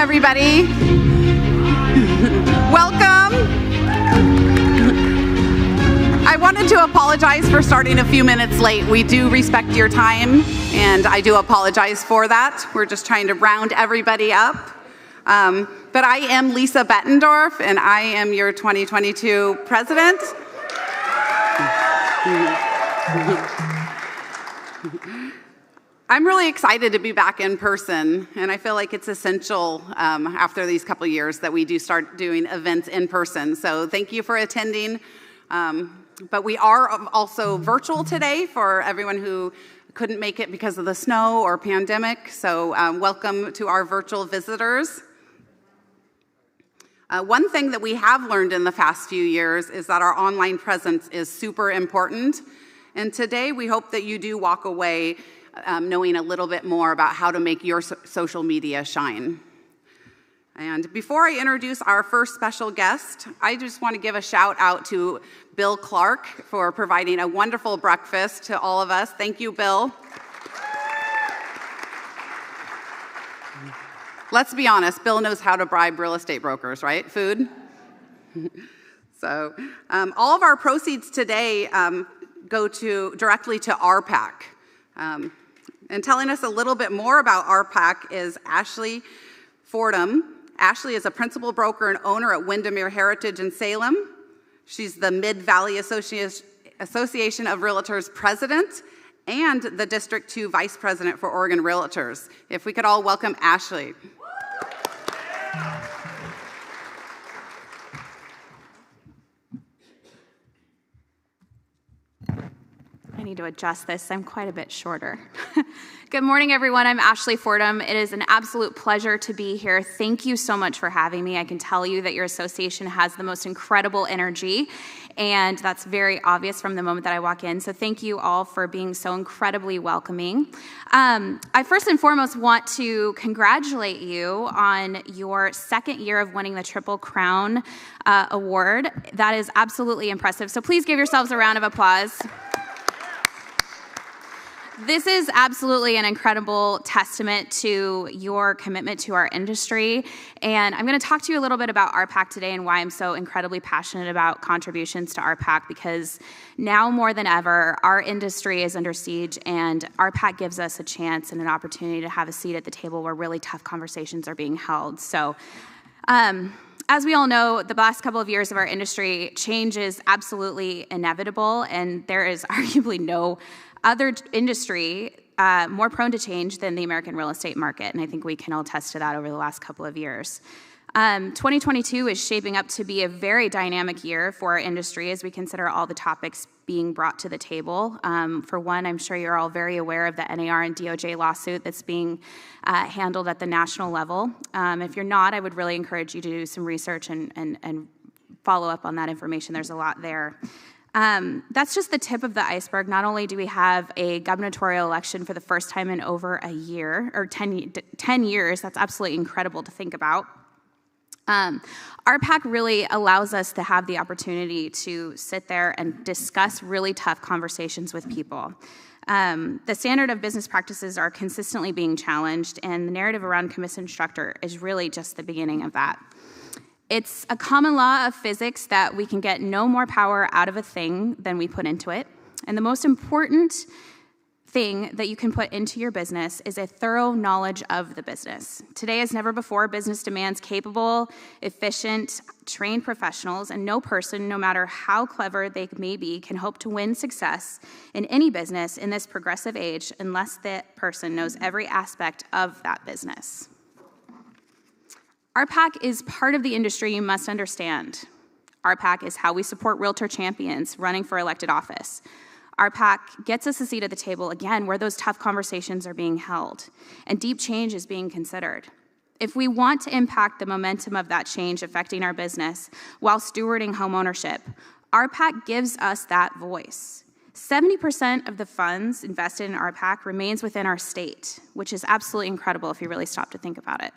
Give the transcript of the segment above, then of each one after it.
everybody. Welcome. I wanted to apologize for starting a few minutes late. We do respect your time, and I do apologize for that. We're just trying to round everybody up. But I am Lisa Bettendorf, and I am your 2022 president. I'm really excited to be back in person, and I feel like it's essential after these couple years that we do start doing events in person. So thank you for attending. But we are also virtual today for everyone who couldn't make it because of the snow or pandemic. So welcome to our virtual visitors. One thing that we have learned in the past few years is that our online presence is super important. And today we hope that you do walk away knowing a little bit more about how to make your social media shine. And before I introduce our first special guest, I just want to give a shout out to Bill Clark for providing a wonderful breakfast to all of us. Thank you, Bill. Let's be honest, Bill knows how to bribe real estate brokers, right? Food. So all of our proceeds today go directly to RPAC. And telling us a little bit more about RPAC is Ashley Fordham. Ashley is a principal broker and owner at Windermere Heritage in Salem. She's the Mid-Valley Association of Realtors president and the District 2 vice president for Oregon Realtors. If we could all welcome Ashley. I need to adjust this. I'm quite a bit shorter. Good morning, everyone. I'm Ashley Fordham. It is an absolute pleasure to be here. Thank you so much for having me. I can tell you that your association has the most incredible energy, and that's very obvious from the moment that I walk in. So thank you all for being so incredibly welcoming. I first and foremost want to congratulate you on your second year of winning the Triple Crown Award. That is absolutely impressive. So please give yourselves a round of applause. This is absolutely an incredible testament to your commitment to our industry, and I'm going to talk to you a little bit about RPAC today and why I'm so incredibly passionate about contributions to RPAC, because now more than ever, our industry is under siege, and RPAC gives us a chance and an opportunity to have a seat at the table where really tough conversations are being held. So, as we all know, the last couple of years of our industry, change is absolutely inevitable, and there is arguably no other industry more prone to change than the American real estate market, and I think we can all attest to that over the last couple of years. 2022 is shaping up to be a very dynamic year for our industry as we consider all the topics being brought to the table. For one, I'm sure you're all very aware of the NAR and DOJ lawsuit that's being handled at the national level. If you're not, I would really encourage you to do some research and follow up on that information. There's a lot there. That's just the tip of the iceberg. Not only do we have a gubernatorial election for the first time in over a year, or 10 years, that's absolutely incredible to think about. RPAC really allows us to have the opportunity to sit there and discuss really tough conversations with people. The standard of business practices are consistently being challenged, and the narrative around commission structure is really just the beginning of that. It's a common law of physics that we can get no more power out of a thing than we put into it. And the most important thing that you can put into your business is a thorough knowledge of the business. Today, as never before, business demands capable, efficient, trained professionals, and no person, no matter how clever they may be, can hope to win success in any business in this progressive age unless that person knows every aspect of that business. RPAC is part of the industry you must understand. RPAC is how we support realtor champions running for elected office. RPAC gets us a seat at the table, again, where those tough conversations are being held and deep change is being considered. If we want to impact the momentum of that change affecting our business while stewarding homeownership, RPAC gives us that voice. 70% of the funds invested in RPAC remains within our state, which is absolutely incredible if you really stop to think about it.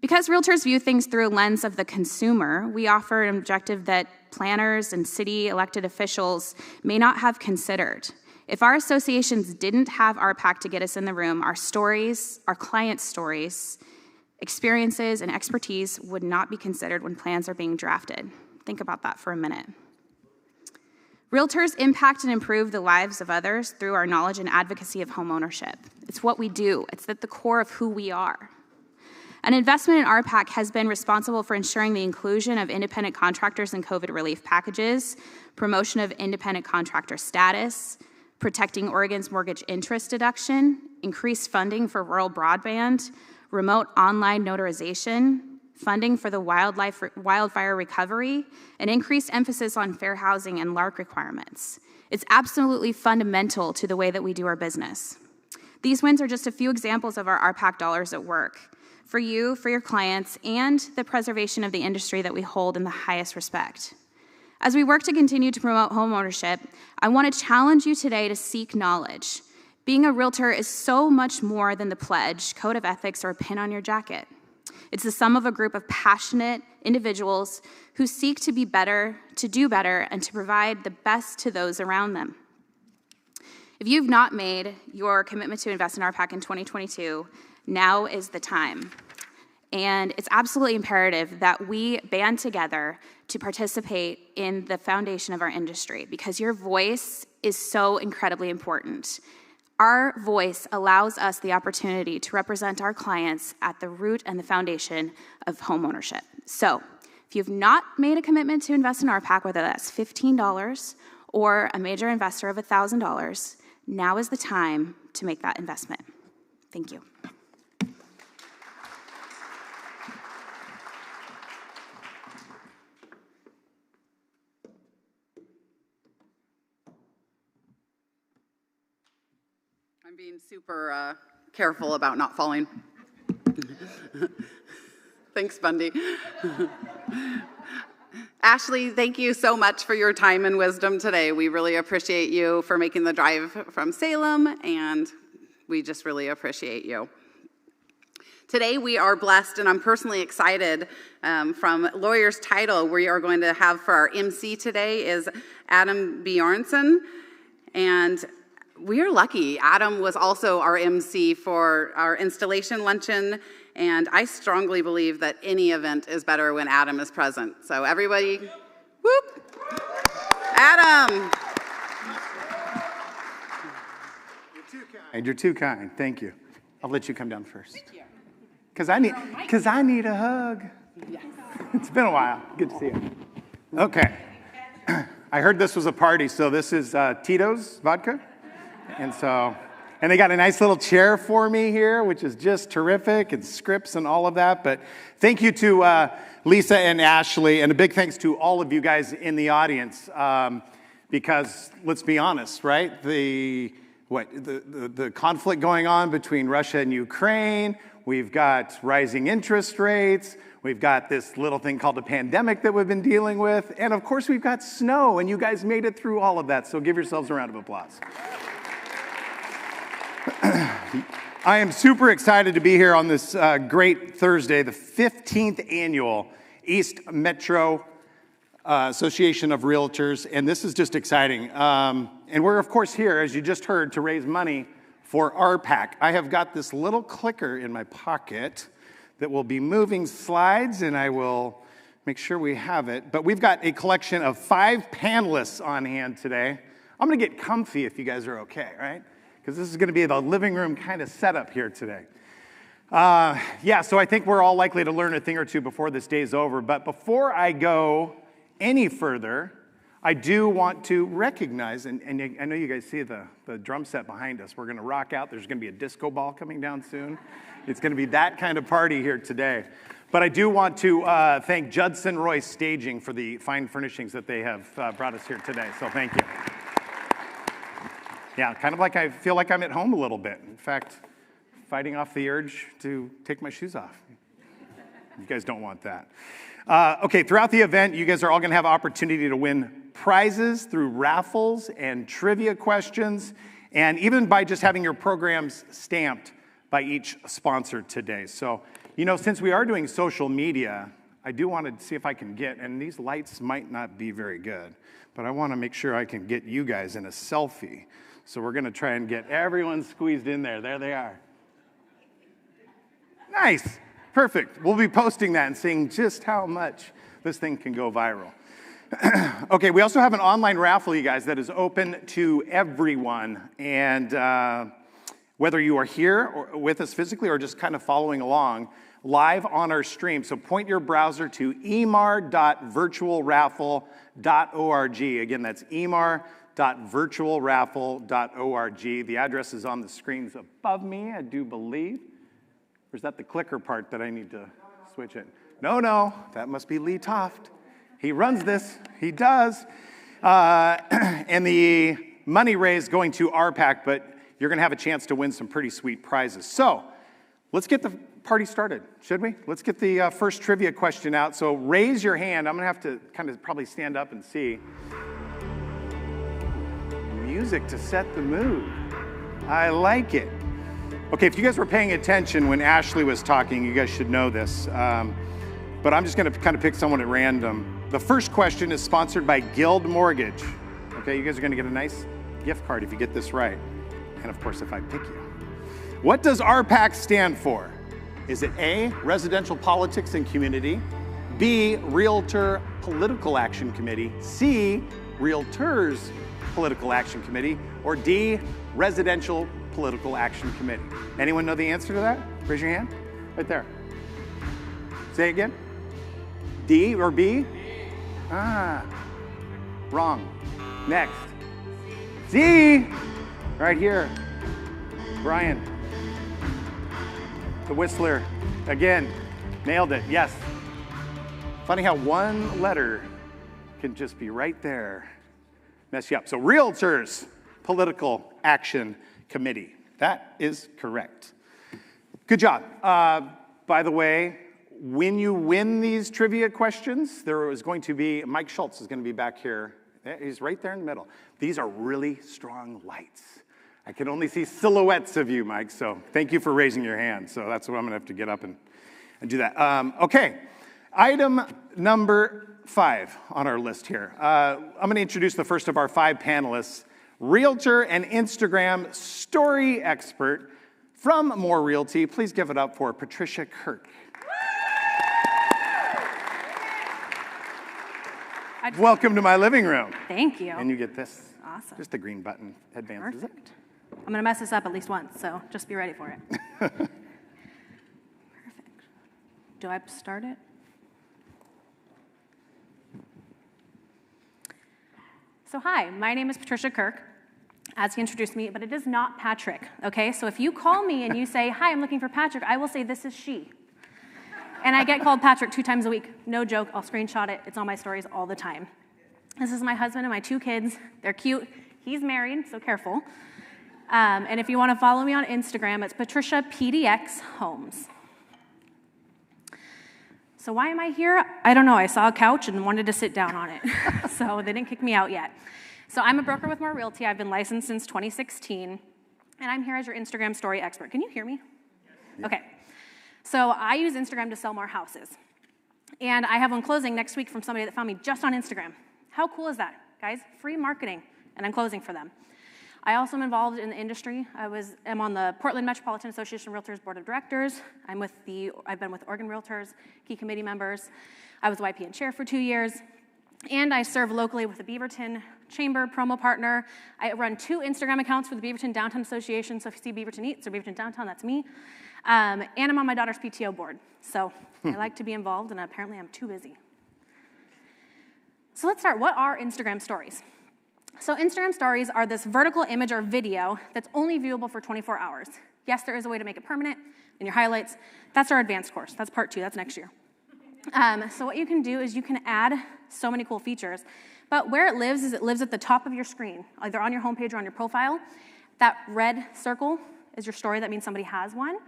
Because realtors view things through a lens of the consumer, we offer an objective that planners and city elected officials may not have considered. If our associations didn't have RPAC to get us in the room, our stories, our clients' stories, experiences, and expertise would not be considered when plans are being drafted. Think about that for a minute. Realtors impact and improve the lives of others through our knowledge and advocacy of homeownership. It's what we do. It's at the core of who we are. An investment in RPAC has been responsible for ensuring the inclusion of independent contractors in COVID relief packages, promotion of independent contractor status, protecting Oregon's mortgage interest deduction, increased funding for rural broadband, remote online notarization, funding for the wildfire recovery, and increased emphasis on fair housing and LARC requirements. It's absolutely fundamental to the way that we do our business. These wins are just a few examples of our RPAC dollars at work for you, for your clients, and the preservation of the industry that we hold in the highest respect. As we work to continue to promote homeownership, I want to challenge you today to seek knowledge. Being a realtor is so much more than the pledge, code of ethics, or a pin on your jacket. It's the sum of a group of passionate individuals who seek to be better, to do better, and to provide the best to those around them. If you've not made your commitment to invest in RPAC in 2022, now is the time. And it's absolutely imperative that we band together to participate in the foundation of our industry because your voice is so incredibly important. Our voice allows us the opportunity to represent our clients at the root and the foundation of homeownership. So if you've not made a commitment to invest in RPAC, whether that's $15 or a major investor of $1,000, now is the time to make that investment. Thank you. I'm being super careful about not falling. Thanks, Bundy. Ashley, thank you so much for your time and wisdom today. We really appreciate you for making the drive from Salem, and we just really appreciate you. Today we are blessed, and I'm personally excited from Lawyer's Title. We are going to have for our MC today is Adam Bjornson, and we are lucky. Adam was also our MC for our installation luncheon, and I strongly believe that any event is better when Adam is present. So everybody, whoop! Adam! You're too kind. Thank you. I'll let you come down first. Thank you. Because I need a hug. Yes. It's been a while. Good to see you. Okay. I heard this was a party, so this is Tito's vodka. And they got a nice little chair for me here, which is just terrific, and scripts and all of that. But thank you to Lisa and Ashley, and a big thanks to all of you guys in the audience, because let's be honest, right? The conflict going on between Russia and Ukraine, we've got rising interest rates, we've got this little thing called a pandemic that we've been dealing with, and of course we've got snow, and you guys made it through all of that, so give yourselves a round of applause. I am super excited to be here on this great Thursday, the 15th annual East Metro Association of Realtors, and this is just exciting. And we're, of course, here, as you just heard, to raise money for RPAC. I have got this little clicker in my pocket that will be moving slides, and I will make sure we have it. But we've got a collection of 5 panelists on hand today. I'm going to get comfy if you guys are okay, right? Because this is going to be the living room kind of setup here today. So I think we're all likely to learn a thing or two before this day's over. But before I go any further, I do want to recognize, and I know you guys see the drum set behind us. We're going to rock out. There's going to be a disco ball coming down soon. It's going to be that kind of party here today. But I do want to thank Judson Royce Staging for the fine furnishings that they have brought us here today. So thank you. Yeah, kind of like I feel like I'm at home a little bit. In fact, fighting off the urge to take my shoes off. You guys don't want that. Okay, throughout the event, you guys are all going to have opportunity to win prizes through raffles and trivia questions, and even by just having your programs stamped by each sponsor today. So, since we are doing social media, I do want to see if I can get, and these lights might not be very good, but I want to make sure I can get you guys in a selfie. So we're gonna try and get everyone squeezed in there. There they are. Nice, perfect. We'll be posting that and seeing just how much this thing can go viral. Okay, we also have an online raffle, you guys, that is open to everyone. And whether you are here or with us physically or just kind of following along live on our stream. So point your browser to emar.virtualraffle.org. Again, that's emar.virtualraffle.org. The address is on the screens above me, I do believe. Or is that the clicker part that I need to switch in? No, that must be Lee Toft. He runs this, he does. And the money raised going to RPAC, but you're gonna have a chance to win some pretty sweet prizes. So let's get the party started, should we? Let's get the first trivia question out. So raise your hand. I'm gonna have to kind of probably stand up and see. Music to set the mood. I like it. Okay, if you guys were paying attention when Ashley was talking, you guys should know this. But I'm just gonna kind of pick someone at random. The first question is sponsored by Guild Mortgage. Okay, you guys are gonna get a nice gift card if you get this right. And of course, if I pick you. What does RPAC stand for? Is it A, Residential Politics and Community, B, Realtor Political Action Committee, C, Realtors Political Action Committee, or D, Residential Political Action Committee? Anyone know the answer to that? Raise your hand. Right there. Say it again. D or B? Ah, wrong. Next. C. Right here. Brian. The Whistler. Again, nailed it. Yes. Funny how one letter can just be right there. Mess you up. So Realtors Political Action Committee. That is correct. Good job. By the way, when you win these trivia questions, there is going to be, Mike Schultz is going to be back here. He's right there in the middle. These are really strong lights. I can only see silhouettes of you, Mike, so thank you for raising your hand. So that's what I'm going to have to get up and do that. Okay, item number 5 on our list here. I'm going to introduce the first of our 5 panelists, realtor and Instagram story expert from More Realty. Please give it up for Patricia Kirk. Welcome to my living room. Thank you. And you get this. Awesome. Just the green button headband. Is it? Perfect. I'm going to mess this up at least once, so just be ready for it. Perfect. Do I start it? So hi, my name is Patricia Kirk, as he introduced me, but it is not Patrick, okay? So if you call me and you say, hi, I'm looking for Patrick, I will say, this is she. And I get called Patrick 2 times a week. No joke, I'll screenshot it. It's on my stories all the time. This is my husband and my 2 kids. They're cute. He's married, so careful. And if you want to follow me on Instagram, it's Patricia PDX Homes. So why am I here? I don't know. I saw a couch and wanted to sit down on it. So they didn't kick me out yet. So I'm a broker with More Realty. I've been licensed since 2016. And I'm here as your Instagram story expert. Can you hear me? Yeah. Okay. So I use Instagram to sell more houses. And I have one closing next week from somebody that found me just on Instagram. How cool is that, guys? Free marketing, and I'm closing for them. I also am involved in the industry. I'm on the Portland Metropolitan Association Realtors Board of Directors. I've been with Oregon Realtors, key committee members. I was YPN chair for 2 years. And I serve locally with the Beaverton Chamber promo partner. I run 2 Instagram accounts for the Beaverton Downtown Association. So if you see Beaverton Eats or Beaverton Downtown, that's me. And I'm on my daughter's PTO board. So I like to be involved, and apparently I'm too busy. So let's start. What are Instagram stories? So Instagram stories are this vertical image or video that's only viewable for 24 hours. Yes, there is a way to make it permanent in your highlights. That's our advanced course. That's part 2. That's next year. So what you can do is you can add so many cool features. But where it lives is it lives at the top of your screen, either on your homepage or on your profile. That red circle is your story. That means somebody has one.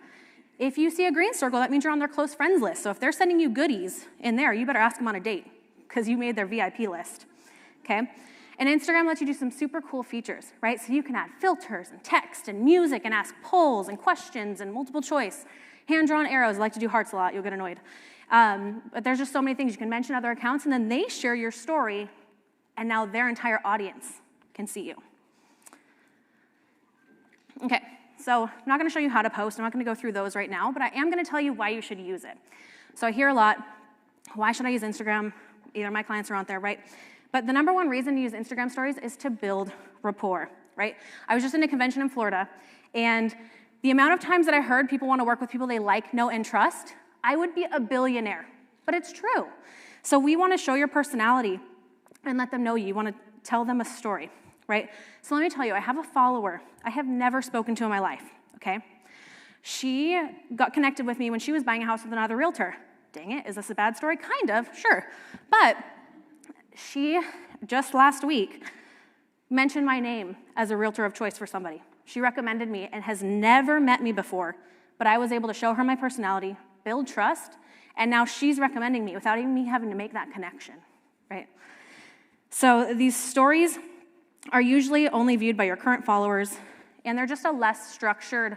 If you see a green circle, that means you're on their close friends list. So if they're sending you goodies in there, you better ask them on a date because you made their VIP list, okay? And Instagram lets you do some super cool features, right? So you can add filters and text and music and ask polls and questions and multiple choice. Hand-drawn arrows. I like to do hearts a lot. You'll get annoyed. But there's just so many things. You can mention other accounts, and then they share your story, and now their entire audience can see you. Okay, so I'm not gonna show you how to post. I'm not gonna go through those right now, but I am gonna tell you why you should use it. So I hear a lot, why should I use Instagram? Either my clients are out there, right? But the number one reason to use Instagram stories is to build rapport, right? I was just in a convention in Florida, and the amount of times that I heard people want to work with people they like, know, and trust, I would be a billionaire. But it's true. So we want to show your personality and let them know you. You want to tell them a story, right? So let me tell you, I have a follower I have never spoken to in my life, okay? She got connected with me when she was buying a house with another realtor. Dang it, is this a bad story? Kind of, sure. But she, just last week, mentioned my name as a realtor of choice for somebody. She recommended me and has never met me before, but I was able to show her my personality, build trust, and now she's recommending me without even me having to make that connection, right? So these stories are usually only viewed by your current followers, and they're just a less structured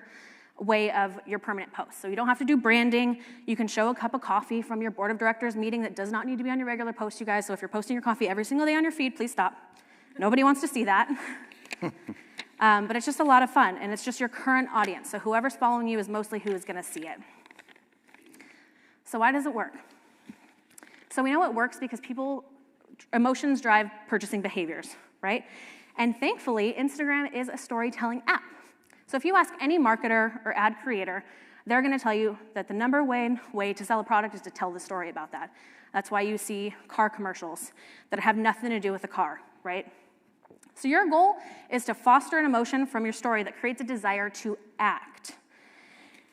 way of your permanent posts. So you don't have to do branding. You can show a cup of coffee from your board of directors meeting that does not need to be on your regular post, you guys. So if you're posting your coffee every single day on your feed, please stop. Nobody wants to see that. But it's just a lot of fun, and it's just your current audience. So whoever's following you is mostly who is going to see it. So why does it work? So we know it works because emotions drive purchasing behaviors, right? And thankfully, Instagram is a storytelling app. So if you ask any marketer or ad creator, they're going to tell you that the number one way to sell a product is to tell the story about that. That's why you see car commercials that have nothing to do with the car, right? So your goal is to foster an emotion from your story that creates a desire to act.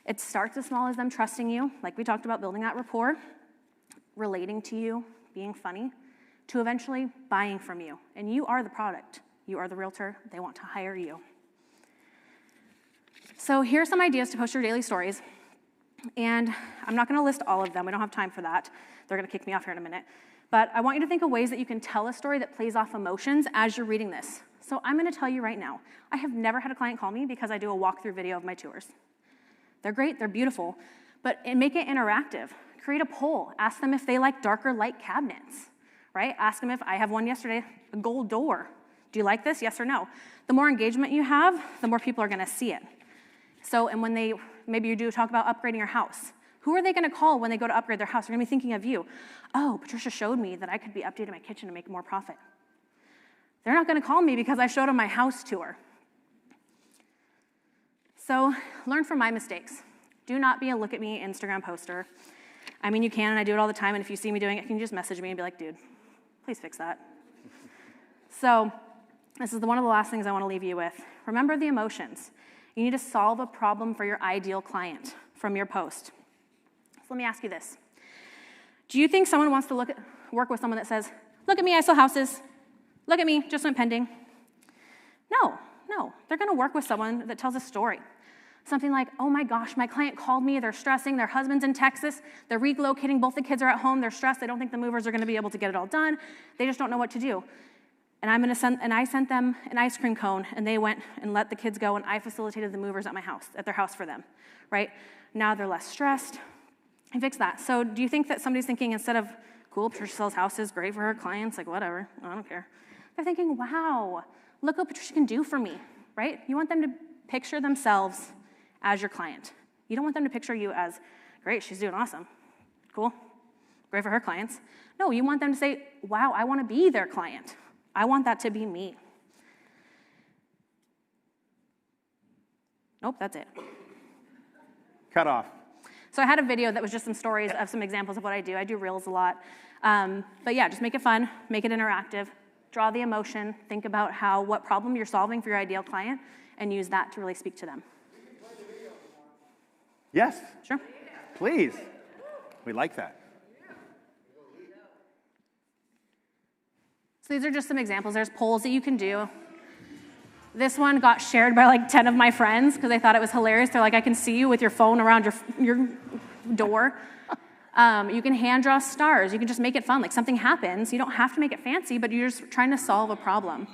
It starts as small as them trusting you, like we talked about, building that rapport, relating to you, being funny, to eventually buying from you. And you are the product. You are the realtor. They want to hire you. So here's some ideas to post your daily stories. And I'm not going to list all of them. We don't have time for that. They're going to kick me off here in a minute. But I want you to think of ways that you can tell a story that plays off emotions as you're reading this. So I'm going to tell you right now, I have never had a client call me because I do a walkthrough video of my tours. They're great, they're beautiful, but make it interactive. Create a poll. Ask them if they like dark or light cabinets, right? Ask them if, I have one yesterday, a gold door. Do you like this, yes or no? The more engagement you have, the more people are going to see it. So, and when maybe you do talk about upgrading your house, who are they going to call when they go to upgrade their house? They're going to be thinking of you. Oh, Patricia showed me that I could be updating my kitchen to make more profit. They're not going to call me because I showed them my house tour. So learn from my mistakes. Do not be a look at me Instagram poster. I mean, you can, and I do it all the time, and if you see me doing it, you can just message me and be like, dude, please fix that. So this is one of the last things I want to leave you with. Remember the emotions. You need to solve a problem for your ideal client from your post. So let me ask you this. Do you think someone wants to work with someone that says, look at me, I sell houses. Look at me, just went pending. No. They're going to work with someone that tells a story. Something like, oh my gosh, my client called me, they're stressing, their husband's in Texas, they're relocating, both the kids are at home, they're stressed, they don't think the movers are going to be able to get it all done, they just don't know what to do. And I sent them an ice cream cone, and they went and let the kids go, and I facilitated the movers at their house for them, right? Now they're less stressed. I fixed that. So do you think that somebody's thinking instead of, cool, Patricia sells houses, great for her clients, like whatever, I don't care. They're thinking, wow, look what Patricia can do for me, right? You want them to picture themselves as your client. You don't want them to picture you as, great, she's doing awesome, cool, great for her clients. No, you want them to say, wow, I want to be their client. I want that to be me. Nope, that's it. Cut off. So I had a video that was just some stories of some examples of what I do. I do reels a lot. But yeah, just make it fun, make it interactive, draw the emotion, think about what problem you're solving for your ideal client, and use that to really speak to them. Yes. Sure. Please. We like that. So these are just some examples. There's polls that you can do. This one got shared by like 10 of my friends because they thought it was hilarious. They're like, I can see you with your phone around your door. You can hand draw stars. You can just make it fun. Like something happens. You don't have to make it fancy, but you're just trying to solve a problem.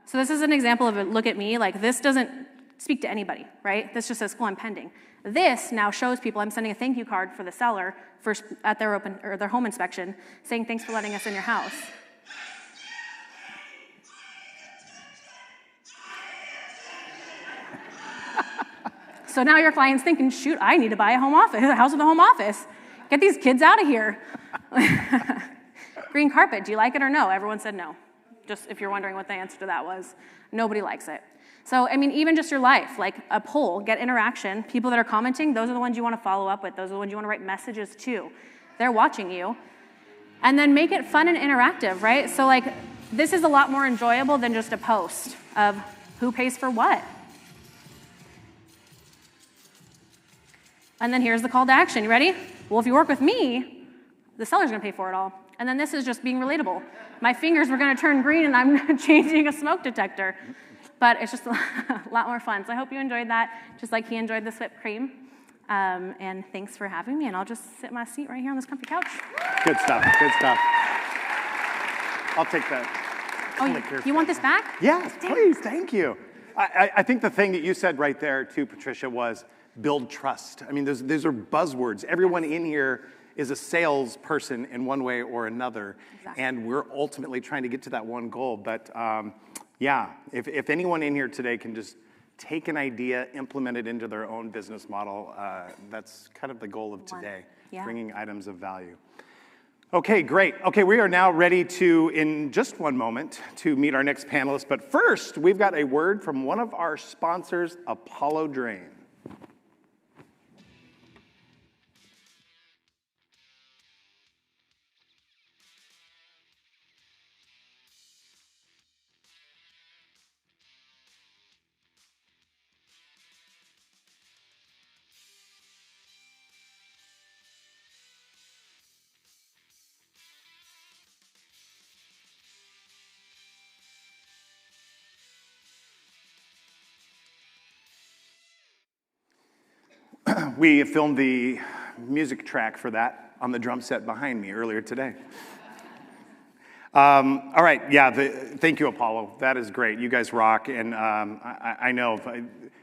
So this is an example of a look at me. Like this doesn't speak to anybody, right? This just says school I'm pending. This now shows people I'm sending a thank you card for the seller at their home inspection, saying thanks for letting us in your house. So now your client's thinking, shoot, I need to buy a house with a home office. Get these kids out of here. Green carpet, do you like it or no? Everyone said no. Just if you're wondering what the answer to that was, nobody likes it. So, I mean, even just your life, like a poll, get interaction. People that are commenting, those are the ones you want to follow up with. Those are the ones you want to write messages to. They're watching you. And then make it fun and interactive, right? So, like, this is a lot more enjoyable than just a post of who pays for what. And then here's the call to action. You ready? Well, if you work with me, the seller's going to pay for it all. And then this is just being relatable. My fingers were going to turn green and I'm changing a smoke detector. But it's just a lot more fun. So I hope you enjoyed that, just like he enjoyed this whipped cream. And thanks for having me. And I'll just sit in my seat right here on this comfy couch. Good stuff, good stuff. I'll take that. Oh, you want this back? Yes, please, thank you. I think the thing that you said right there too, Patricia, was build trust. I mean, those are buzzwords. Everyone in here is a salesperson in one way or another. Exactly. And we're ultimately trying to get to that one goal. But yeah, if anyone in here today can just take an idea, implement it into their own business model, that's kind of the goal of today, bringing items of value. Okay, great. Okay, we are now ready to, in just one moment, to meet our next panelist. But first, we've got a word from one of our sponsors, Apollo Drain. We filmed the music track for that on the drum set behind me earlier today. All right, yeah, thank you, Apollo. That is great. You guys rock, and I know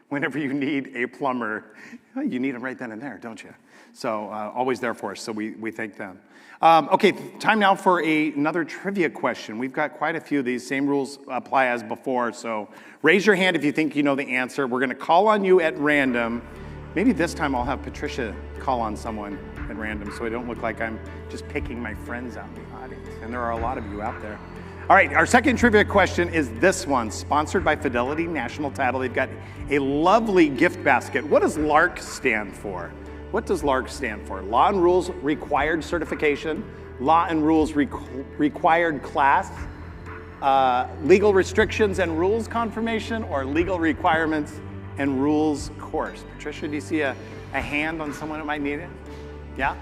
whenever you need a plumber, you need them right then and there, don't you? So always there for us, so we thank them. Okay, time now for another trivia question. We've got quite a few of these. Same rules apply as before, so raise your hand if you think you know the answer. We're going to call on you at random. Maybe this time I'll have Patricia call on someone at random so I don't look like I'm just picking my friends out in the audience. And there are a lot of you out there. All right, our second trivia question is this one, sponsored by Fidelity National Title. They've got a lovely gift basket. What does LARC stand for? What does LARC stand for? Law and Rules Required Certification, Law and Rules Required Class, Legal Restrictions and Rules Confirmation, or Legal Requirements and Rules Course. Patricia, do you see a hand on someone that might need it? Yeah?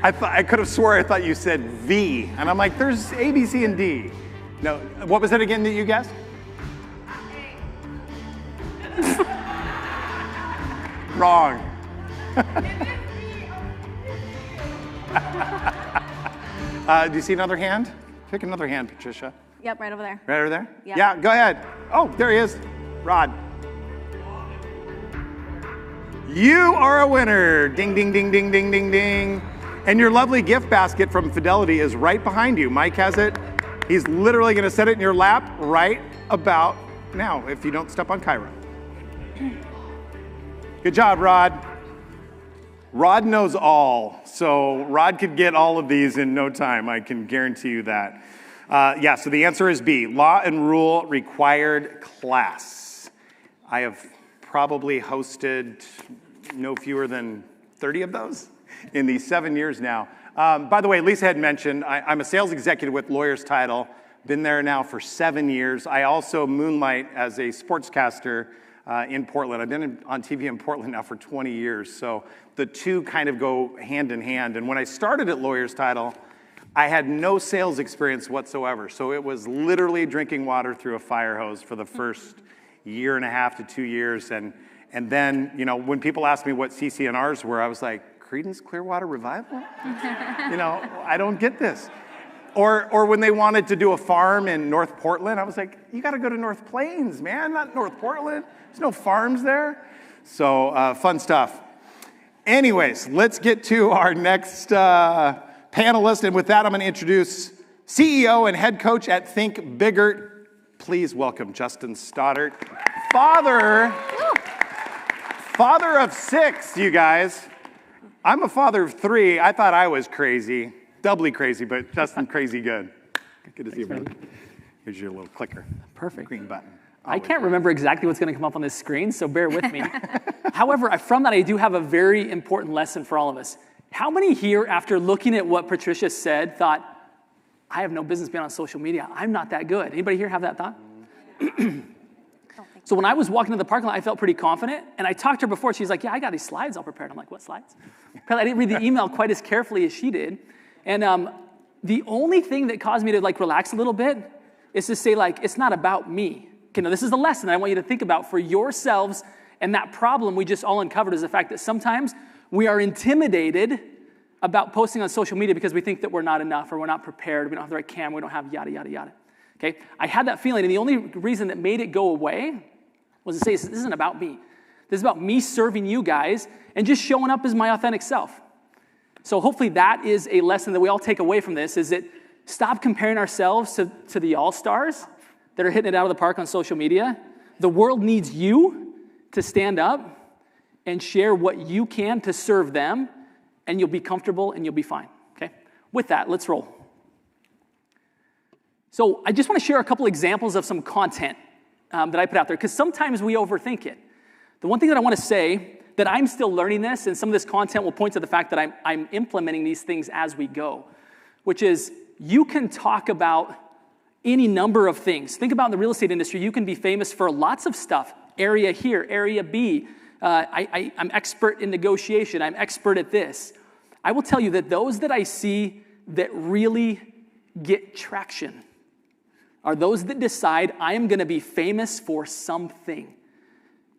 I could have swore I thought you said V, and I'm like, there's A, B, C, and D. No, what was it again that you guessed? Wrong. Do you see another hand? Pick another hand, Patricia. Yep, right over there. Right over there? Yep. Yeah, go ahead. Oh, there he is. Rod. You are a winner. Ding, ding, ding, ding, ding, ding, ding. And your lovely gift basket from Fidelity is right behind you. Mike has it. He's literally going to set it in your lap right about now, if you don't step on Cairo. Good job, Rod. Rod knows all, so Rod could get all of these in no time, I can guarantee you that. Yeah, so the answer is B, Law and Rule Required Class. I have probably hosted no fewer than 30 of those in these 7 years now. By the way, Lisa had mentioned, I'm a sales executive with Lawyer's Title, been there now for 7 years. I also moonlight as a sportscaster in Portland. I've been on TV in Portland now for 20 years, so the two kind of go hand in hand. And when I started at Lawyer's Title, I had no sales experience whatsoever, so it was literally drinking water through a fire hose for the first year and a half to 2 years. And then, you know, when people asked me what CCNRs were, I was like, Creedence Clearwater Revival? You know, I don't get this. Or when they wanted to do a farm in North Portland, I was like, you got to go to North Plains, man, not North Portland. There's no farms there. So fun stuff. Anyways, let's get to our next panelist. And with that, I'm going to introduce CEO and head coach at Think Bigger. Please welcome Justin Stoddart, father of 6, you guys. I'm a father of 3. I thought I was crazy, doubly crazy, but Justin, crazy good. Good to see you, brother. Here's your little clicker. Perfect. Green button. I can't remember exactly what's going to come up on this screen, so bear with me. However, from that, I do have a very important lesson for all of us. How many here, after looking at what Patricia said, thought, I have no business being on social media. I'm not that good. Anybody here have that thought? So when I was walking to the parking lot, I felt pretty confident. And I talked to her before. She's like, yeah, I got these slides all prepared. I'm like, what slides? Apparently, I didn't read the email quite as carefully as she did. And the only thing that caused me to relax a little bit is to say, it's not about me. Okay, now this is the lesson I want you to think about for yourselves. And that problem we just all uncovered is the fact that sometimes we are intimidated about posting on social media because we think that we're not enough or we're not prepared, we don't have the right camera, we don't have yada, yada, yada. Okay, I had that feeling, and the only reason that made it go away was to say, this isn't about me. This is about me serving you guys and just showing up as my authentic self. So hopefully that is a lesson that we all take away from this, is that stop comparing ourselves to the all-stars that are hitting it out of the park on social media. The world needs you to stand up and share what you can to serve them, and you'll be comfortable and you'll be fine, okay? With that, let's roll. So I just want to share a couple examples of some content that I put out there, because sometimes we overthink it. The one thing that I want to say, that I'm still learning this, and some of this content will point to the fact that I'm implementing these things as we go, which is you can talk about any number of things. Think about in the real estate industry, you can be famous for lots of stuff. Area here, area B. I'm expert in negotiation. I'm expert at this. I will tell you that those that I see that really get traction are those that decide I am going to be famous for something.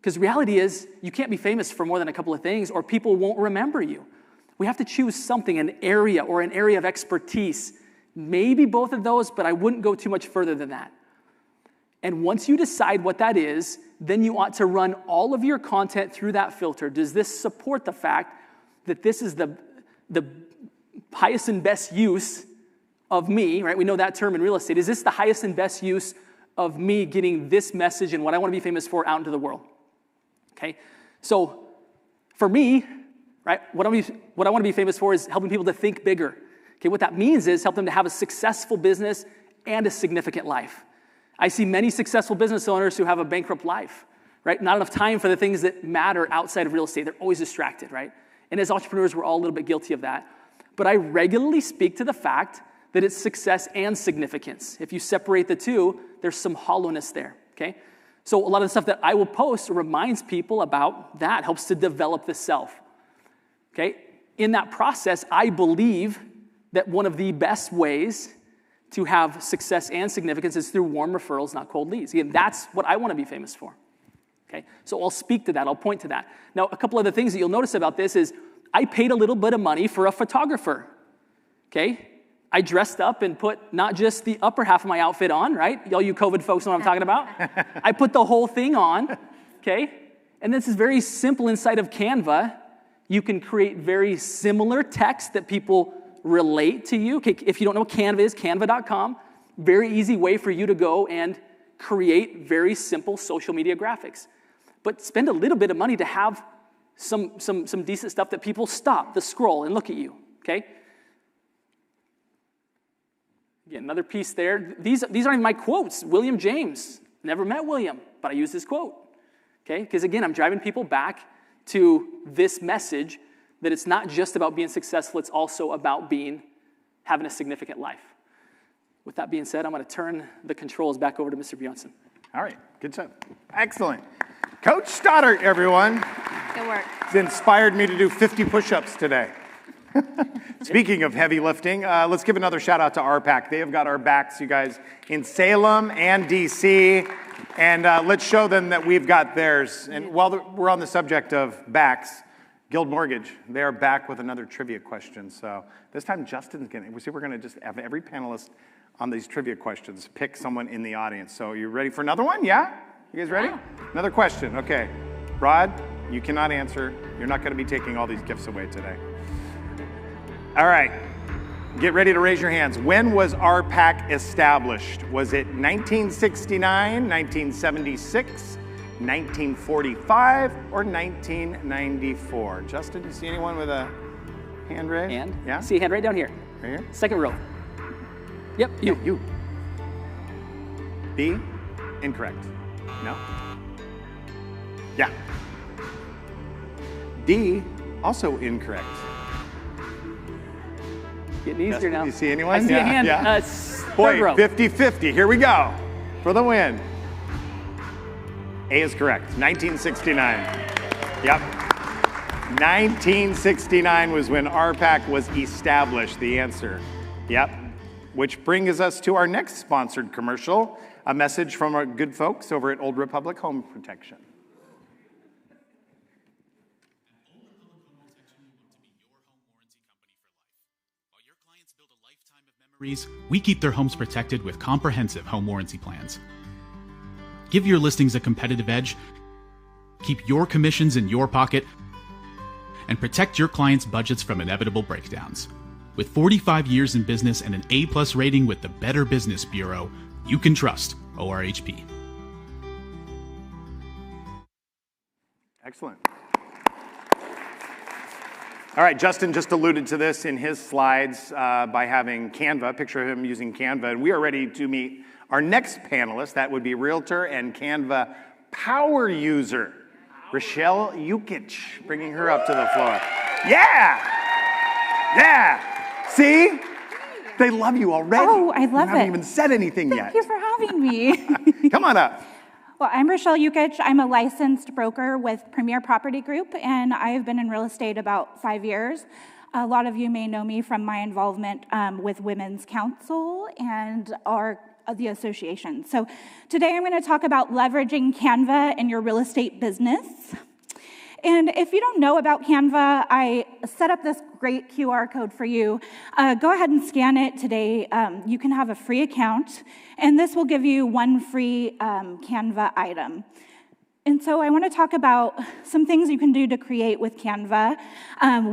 Because reality is, you can't be famous for more than a couple of things or people won't remember you. We have to choose something, an area or an area of expertise. Maybe both of those, but I wouldn't go too much further than that. And once you decide what that is, then you ought to run all of your content through that filter. Does this support the fact that this is the highest and best use of me, right? We know that term in real estate. Is this the highest and best use of me getting this message and what I want to be famous for out into the world? Okay? So for me, right, what I want to be famous for is helping people to think bigger. Okay, what that means is help them to have a successful business and a significant life. I see many successful business owners who have a bankrupt life, right? Not enough time for the things that matter outside of real estate. They're always distracted, right? And as entrepreneurs, we're all a little bit guilty of that. But I regularly speak to the fact that it's success and significance. If you separate the two, there's some hollowness there, okay? So a lot of the stuff that I will post reminds people about that, helps to develop the self, okay? In that process, I believe that one of the best ways to have success and significance is through warm referrals, not cold leads. Again, that's what I want to be famous for. Okay? So I'll speak to that. I'll point to that. Now, a couple of the things that you'll notice about this is I paid a little bit of money for a photographer. Okay? I dressed up and put not just the upper half of my outfit on, right? All you COVID folks know what I'm talking about. I put the whole thing on, okay? And this is very simple inside of Canva. You can create very similar text that people relate to you. Okay, if you don't know what Canva is, canva.com. Very easy way for you to go and create very simple social media graphics. But spend a little bit of money to have some decent stuff that people stop the scroll and look at you, okay? Again, another piece there. These aren't even my quotes. William James. Never met William, but I use his quote, okay? Because again, I'm driving people back to this message that it's not just about being successful, it's also about having a significant life. With that being said, I'm going to turn the controls back over to Mr. Bjornson. All right, good job. Excellent. Coach Stoddart, everyone. Good work. It's inspired me to do 50 push-ups today. Speaking of heavy lifting, let's give another shout out to RPAC. They have got our backs, you guys, in Salem and DC. And let's show them that we've got theirs. And while we're on the subject of backs, Guild Mortgage, they are back with another trivia question. So this time Justin's we're gonna just have every panelist on these trivia questions pick someone in the audience. So you ready for another one? Yeah? You guys ready? Another question, okay. Rod, you cannot answer. You're not gonna be taking all these gifts away today. All right, get ready to raise your hands. When was RPAC established? Was it 1969, 1976, 1945, or 1994? Justin, do you see anyone with a hand raised? And? Yeah? See a hand right down here. Right here? Second row. Yep, you. B, incorrect. No? Yeah. D, also incorrect. Getting easier now. You see anyone? I see a hand. Yeah. Third Boy, row. 50-50. Here we go for the win. A is correct. 1969. Yep. 1969 was when RPAC was established, the answer. Yep. Which brings us to our next sponsored commercial, a message from our good folks over at Old Republic Home Protection. We keep their homes protected with comprehensive home warranty plans. Give your listings a competitive edge, keep your commissions in your pocket, and protect your clients' budgets from inevitable breakdowns. With 45 years in business and an A+ rating with the Better Business Bureau, you can trust ORHP. Excellent. All right, Justin just alluded to this in his slides by having Canva, picture of him using Canva, and we are ready to meet our next panelist. That would be Realtor and Canva power user, Rochelle Yukich, bringing her up to the floor. Yeah! Yeah! See? They love you already. Oh, I love you haven't it. even said anything yet. Thank you for having me. Come on up. Well, I'm Rochelle Yukich. I'm a licensed broker with Premier Property Group, and I've been in real estate about 5 years. A lot of you may know me from my involvement with Women's Council and the association. So today I'm going to talk about leveraging Canva in your real estate business. And if you don't know about Canva, I set up this great QR code for you. Go ahead and scan it today. You can have a free account, and this will give you one free Canva item. And so I want to talk about some things you can do to create with Canva.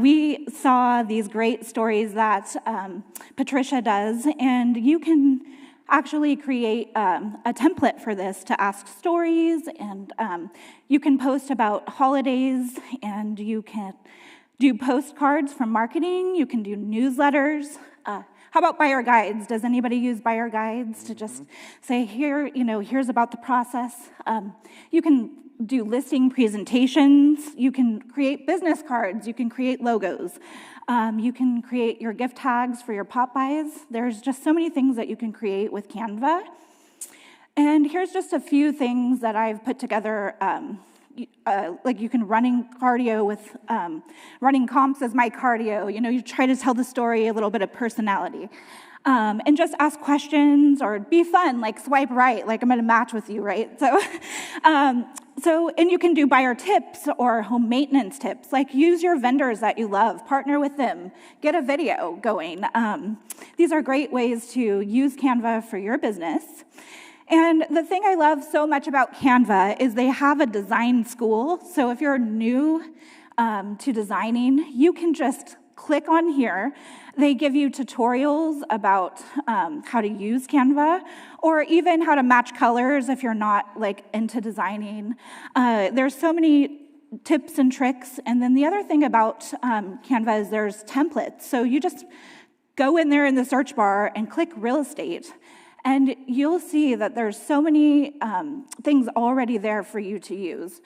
We saw these great stories that Patricia does, and you can actually create a template for this to ask stories, and you can post about holidays, and you can do postcards from marketing, you can do newsletters. How about buyer guides? Does anybody use buyer guides to just say, here, here's about the process? You can do listing presentations, you can create business cards, you can create logos. You can create your gift tags for your pop buys. There's just so many things that you can create with Canva. And here's just a few things that I've put together. Like you can running cardio with, running comps as my cardio. You try to tell the story, a little bit of personality. And just ask questions or be fun, like swipe right, like I'm gonna match with you, right? And you can do buyer tips or home maintenance tips, like use your vendors that you love, partner with them, get a video going. These are great ways to use Canva for your business. And the thing I love so much about Canva is they have a design school. So if you're new to designing, you can just click on here. They give you tutorials about how to use Canva, or even how to match colors if you're not into designing. There's so many tips and tricks. And then the other thing about Canva is there's templates. So you just go in there in the search bar and click real estate, and you'll see that there's so many things already there for you to use.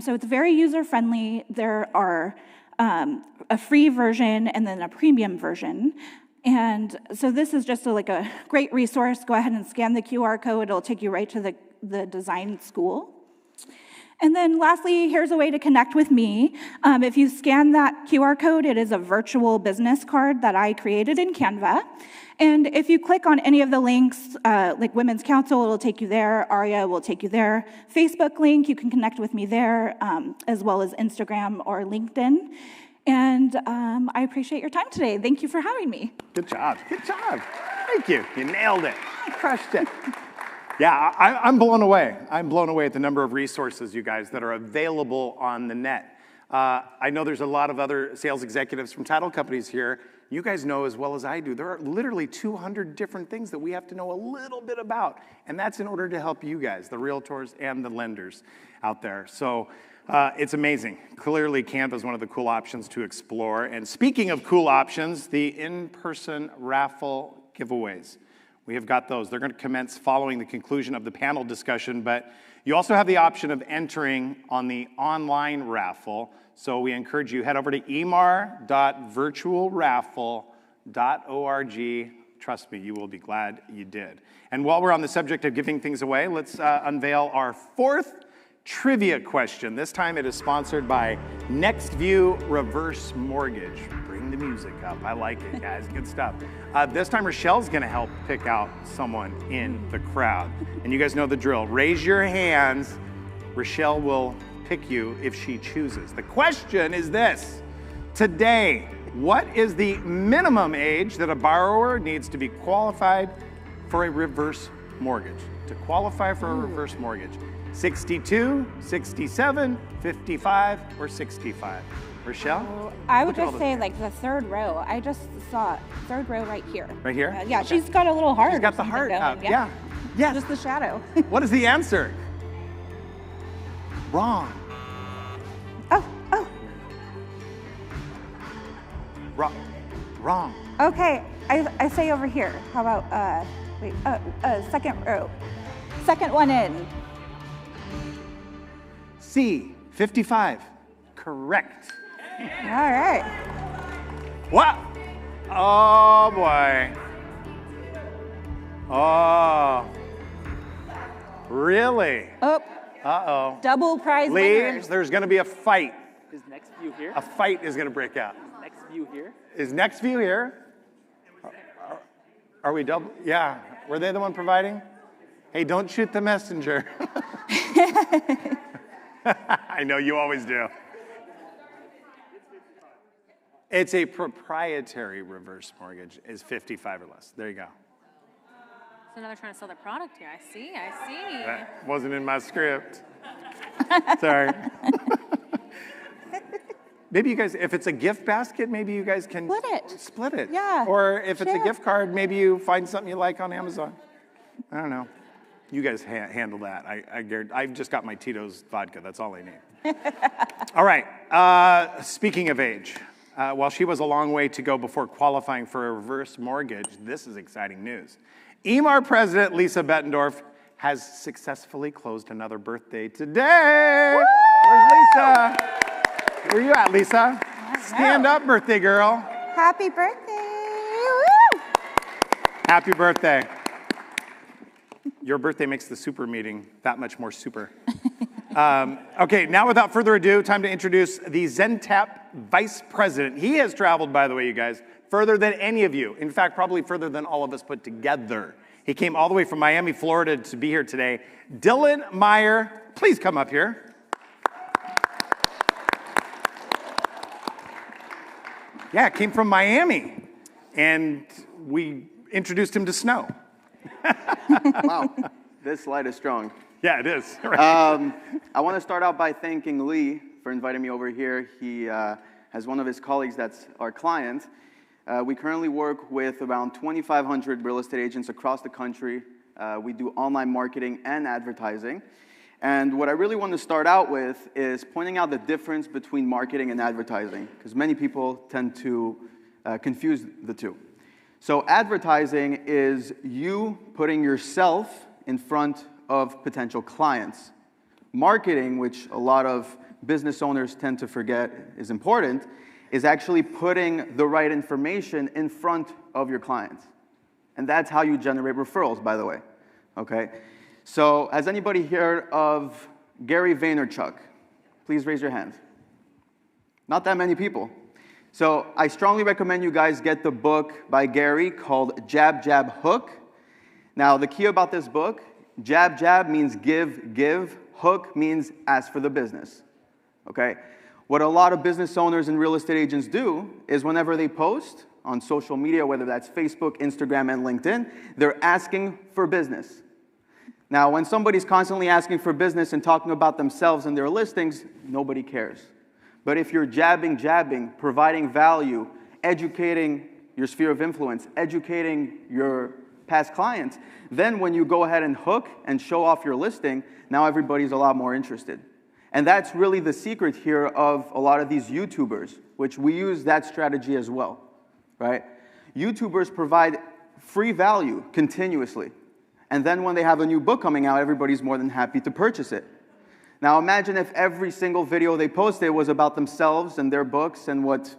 So it's very user-friendly. There are a free version and then a premium version. And so this is just a great resource. Go ahead and scan the QR code. It'll take you right to the design school. And then lastly, here's a way to connect with me. If you scan that QR code, it is a virtual business card that I created in Canva. And if you click on any of the links, like Women's Council, it'll take you there. ARIA will take you there. Facebook link, you can connect with me there, as well as Instagram or LinkedIn. And I appreciate your time today. Thank you for having me. Good job. Good job. Thank you. You nailed it. You crushed it. Yeah, I'm blown away. I'm blown away at the number of resources, you guys, that are available on the net. I know there's a lot of other sales executives from title companies here. You guys know as well as I do, there are literally 200 different things that we have to know a little bit about. And that's in order to help you guys, the realtors and the lenders out there. So it's amazing. Clearly, Canva is one of the cool options to explore. And speaking of cool options, the in-person raffle giveaways. We have got those. They're going to commence following the conclusion of the panel discussion, but you also have the option of entering on the online raffle. So we encourage you, head over to emar.virtualraffle.org. Trust me, you will be glad you did. And while we're on the subject of giving things away, let's unveil our fourth trivia question. This time it is sponsored by NextView Reverse Mortgage. Bring the music up. I like it, guys. Good stuff. This time Rochelle's going to help pick out someone in the crowd. And you guys know the drill. Raise your hands. Rochelle will pick you if she chooses. The question is this. Today, what is the minimum age that a borrower needs to be qualified for a reverse mortgage? To qualify for a reverse mortgage. 62, 67, 55, or 65? Rochelle? I would just say like the third row. I just saw third row right here. Right here? Yeah, Okay. she's got a little heart. She's got the heart up. Yeah. Yes. Just the shadow. What is the answer? Wrong. Oh. Wrong. Okay, I say over here. How about, second row. Second one in. C, 55. Correct. All right. What? Oh, boy. Oh. Really? Oh, Uh-oh. double prize Lee, winners. there's going to be a fight. Is next view here? A fight is going to break out. Next view here? Is NextView here? Are we double? Yeah. Were they the one providing? Hey, don't shoot the messenger. I know you always do. It's a proprietary reverse mortgage. Is 55 or less. There you go. So now they're trying to sell their product here. I see. That wasn't in my script. Sorry. Maybe you guys, if it's a gift basket, maybe you guys can split it. Yeah. Or if it's a Share. gift card, maybe you find something you like on Amazon. I don't know. You guys handle that. I've just got my Tito's vodka. That's all I need. All right. Speaking of age, while she was a long way to go before qualifying for a reverse mortgage, this is exciting news. EMAR President Lisa Bettendorf has successfully closed another birthday today. Woo! Where's Lisa? Where you at, Lisa? Stand up, birthday girl. Happy birthday. Woo! Happy birthday. Your birthday makes the super meeting that much more super. Okay, now without further ado, time to introduce the Zentap Vice President. He has traveled, by the way, you guys, further than any of you. In fact, probably further than all of us put together. He came all the way from Miami, Florida to be here today. Dylan Meyer, please come up here. Yeah, came from Miami, and we introduced him to snow. Wow, this light is strong. Yeah, it is. I want to start out by thanking Lee for inviting me over here. He has one of his colleagues that's our client. We currently work with around 2,500 real estate agents across the country. We do online marketing and advertising. And what I really want to start out with is pointing out the difference between marketing and advertising, because many people tend to confuse the two. So advertising is you putting yourself in front of potential clients. Marketing, which a lot of business owners tend to forget is important, is actually putting the right information in front of your clients. And that's how you generate referrals, by the way, okay? So has anybody heard of Gary Vaynerchuk? Please raise your hand. Not that many people. So I strongly recommend you guys get the book by Gary called Jab, Jab, Hook. Now, the key about this book, jab, jab means give, give. Hook means ask for the business, okay? What a lot of business owners and real estate agents do is whenever they post on social media, whether that's Facebook, Instagram, and LinkedIn, they're asking for business. Now, when somebody's constantly asking for business and talking about themselves and their listings, nobody cares. But if you're jabbing, providing value, educating your sphere of influence, educating your past clients, then when you go ahead and hook and show off your listing, now everybody's a lot more interested. And that's really the secret here of a lot of these YouTubers, which we use that strategy as well, right? YouTubers provide free value continuously. And then when they have a new book coming out, everybody's more than happy to purchase it. Now imagine if every single video they posted was about themselves and their books and what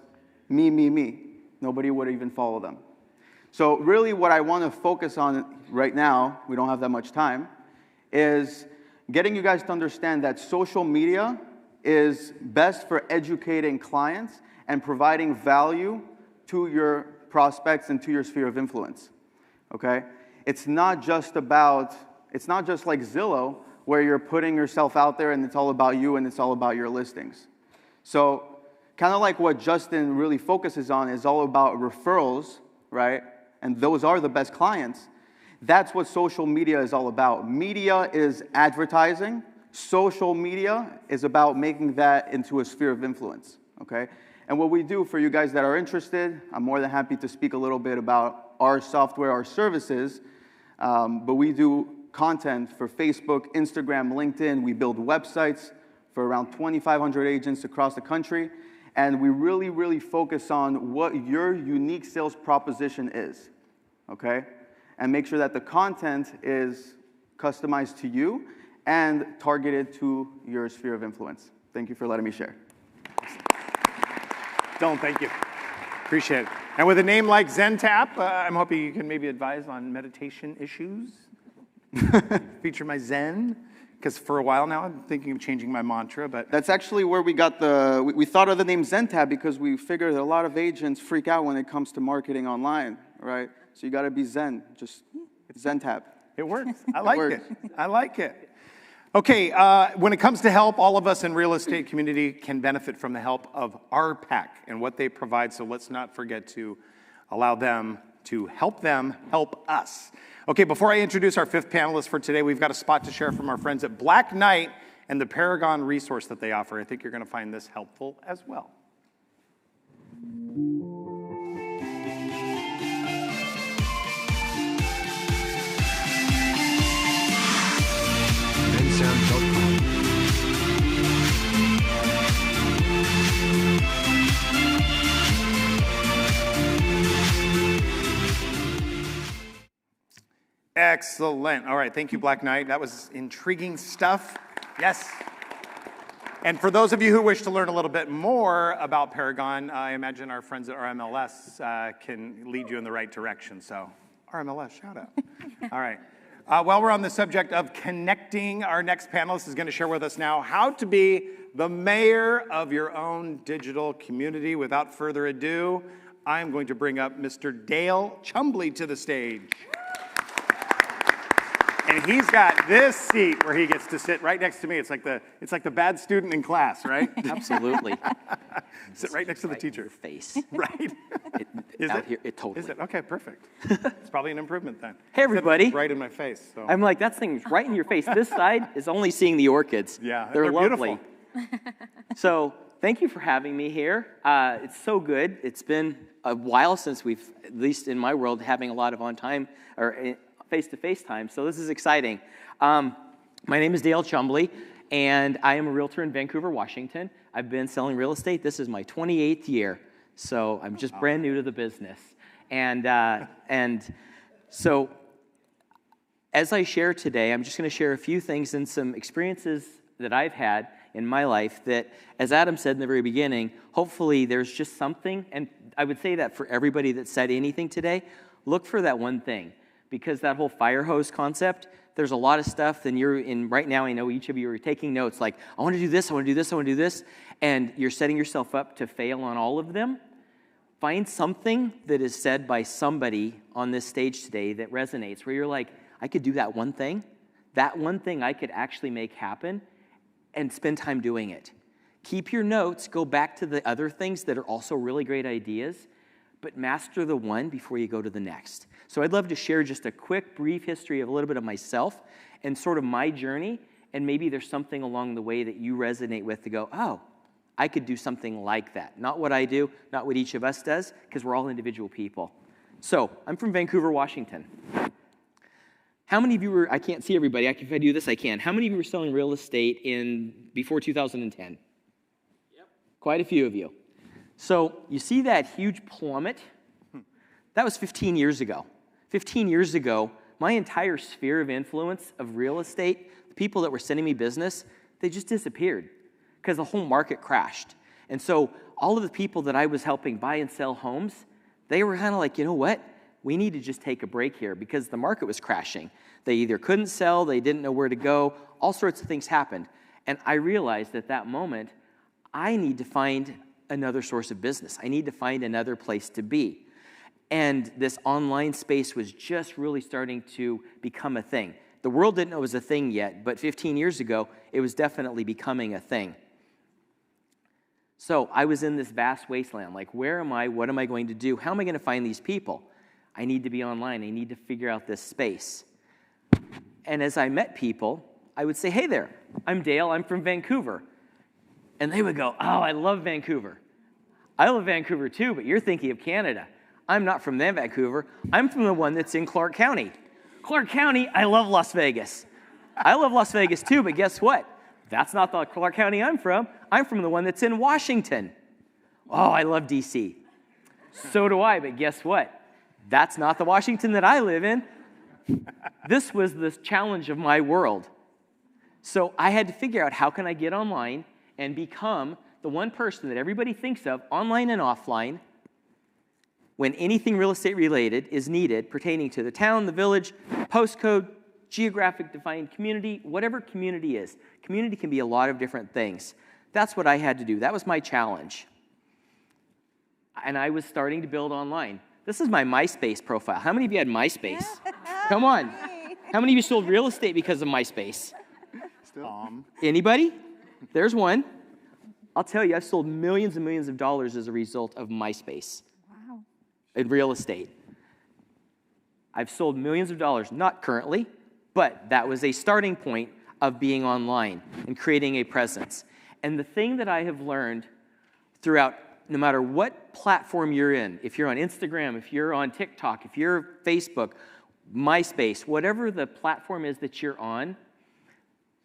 me. Nobody would even follow them. So really what I want to focus on right now, we don't have that much time, is getting you guys to understand that social media is best for educating clients and providing value to your prospects and to your sphere of influence, okay? It's not just like Zillow, where you're putting yourself out there and it's all about you and it's all about your listings. So kind of like what Justin really focuses on is all about referrals, right? And those are the best clients. That's what social media is all about. Media is advertising. Social media is about making that into a sphere of influence, okay? And what we do for you guys that are interested, I'm more than happy to speak a little bit about our software, our services, but we do content for Facebook, Instagram, LinkedIn. We build websites for around 2,500 agents across the country. And we really focus on what your unique sales proposition is, okay? And make sure that the content is customized to you and targeted to your sphere of influence. Thank you for letting me share. Dylan, thank you. Appreciate it. And with a name like ZenTap, I'm hoping you can maybe advise on meditation issues. Feature my Zen, because for a while now I'm thinking of changing my mantra, but... That's actually where we got we thought of the name ZenTap because we figured that a lot of agents freak out when it comes to marketing online, right? So you got to be Zen, just ZenTap. It works. I like it. I like it. Okay, when it comes to help, all of us in real estate community can benefit from the help of RPAC and what they provide, so let's not forget to allow them help us. Okay, before I introduce our fifth panelist for today, we've got a spot to share from our friends at Black Knight and the Paragon resource that they offer. I think you're going to find this helpful as well. Excellent. All right, thank you, Black Knight. That was intriguing stuff. Yes. And for those of you who wish to learn a little bit more about Paragon, I imagine our friends at RMLS can lead you in the right direction. So, RMLS, shout out. All right. While we're on the subject of connecting, our next panelist is going to share with us now how to be the mayor of your own digital community. Without further ado, I'm going to bring up Mr. Dale Chumbley to the stage. And he's got this seat where he gets to sit right next to me. It's like the bad student in class, right? Absolutely. Sit right next to the teacher. Face. Right. Is out it? Here, it totally. Is it? Okay, perfect. It's probably an improvement then. Hey, everybody. Right in my face. So. I'm like, that thing's right in your face. This side is only seeing the orchids. Yeah, they're lovely. Beautiful. So thank you for having me here. It's so good. It's been a while since we've, at least in my world, having a lot of on-time or face-to-face time, so this is exciting. My name is Dale Chumbley, and I am a realtor in Vancouver, Washington. I've been selling real estate. This is my 28th year, so I'm just brand new to the business. And so as I share today, I'm just going to share a few things and some experiences that I've had in my life that, as Adam said in the very beginning, hopefully there's just something, and I would say that for everybody that said anything today, look for that one thing. Because that whole fire hose concept, there's a lot of stuff, then you're in, right now I know each of you are taking notes like, I want to do this, I want to do this, I want to do this, and you're setting yourself up to fail on all of them. Find something that is said by somebody on this stage today that resonates, where you're like, I could do that one thing I could actually make happen, and spend time doing it. Keep your notes, go back to the other things that are also really great ideas, but master the one before you go to the next. So I'd love to share just a quick, brief history of a little bit of myself and sort of my journey, and maybe there's something along the way that you resonate with to go, oh, I could do something like that. Not what I do, not what each of us does, because we're all individual people. So I'm from Vancouver, Washington. How many of you were, I can't see everybody, if I do this, I can. How many of you were selling real estate before 2010? Yep. Quite a few of you. So you see that huge plummet? That was 15 years ago. 15 years ago, my entire sphere of influence of real estate, the people that were sending me business, they just disappeared because the whole market crashed. And so all of the people that I was helping buy and sell homes, they were kind of like, you know what? We need to just take a break here because the market was crashing. They either couldn't sell, they didn't know where to go, all sorts of things happened. And I realized at that moment, I need to find another source of business. I need to find another place to be. And this online space was just really starting to become a thing. The world didn't know it was a thing yet, but 15 years ago, it was definitely becoming a thing. So I was in this vast wasteland, like, where am I? What am I going to do? How am I going to find these people? I need to be online. I need to figure out this space. And as I met people, I would say, hey there, I'm Dale. I'm from Vancouver. And they would go, oh, I love Vancouver. I love Vancouver too, but you're thinking of Canada. I'm not from that Vancouver. I'm from the one that's in Clark County. Clark County, I love Las Vegas. I love Las Vegas too, but guess what? That's not the Clark County I'm from. I'm from the one that's in Washington. Oh, I love DC. So do I, but guess what? That's not the Washington that I live in. This was the challenge of my world. So I had to figure out, how can I get online and become the one person that everybody thinks of, online and offline, when anything real estate related is needed pertaining to the town, the village, postcode, geographic defined community, whatever community is. Community can be a lot of different things. That's what I had to do. That was my challenge. And I was starting to build online. This is my MySpace profile. How many of you had MySpace? Come on. How many of you sold real estate because of MySpace? Anybody? There's one. I'll tell you, I've sold millions and millions of dollars as a result of MySpace. Wow. In real estate. I've sold millions of dollars, not currently, but that was a starting point of being online and creating a presence. And the thing that I have learned throughout, no matter what platform you're in, if you're on Instagram, if you're on TikTok, if you're Facebook, MySpace, whatever the platform is that you're on,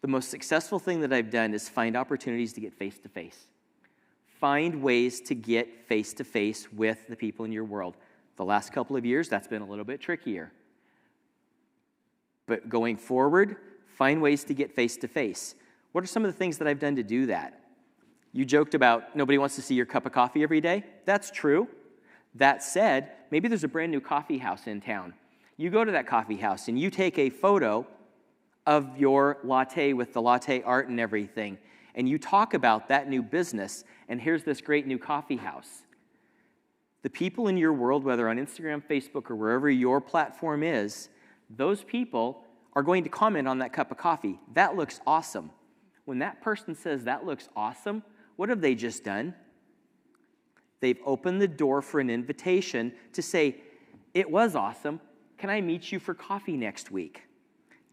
the most successful thing that I've done is find opportunities to get face-to-face. Find ways to get face-to-face with the people in your world. The last couple of years, that's been a little bit trickier. But going forward, find ways to get face-to-face. What are some of the things that I've done to do that? You joked about nobody wants to see your cup of coffee every day. That's true. That said, maybe there's a brand new coffee house in town. You go to that coffee house and you take a photo of your latte with the latte art and everything, and you talk about that new business, and here's this great new coffee house. The people in your world, whether on Instagram, Facebook, or wherever your platform is, those people are going to comment on that cup of coffee. That looks awesome. When that person says that looks awesome, what have they just done? They've opened the door for an invitation to say, it was awesome. Can I meet you for coffee next week?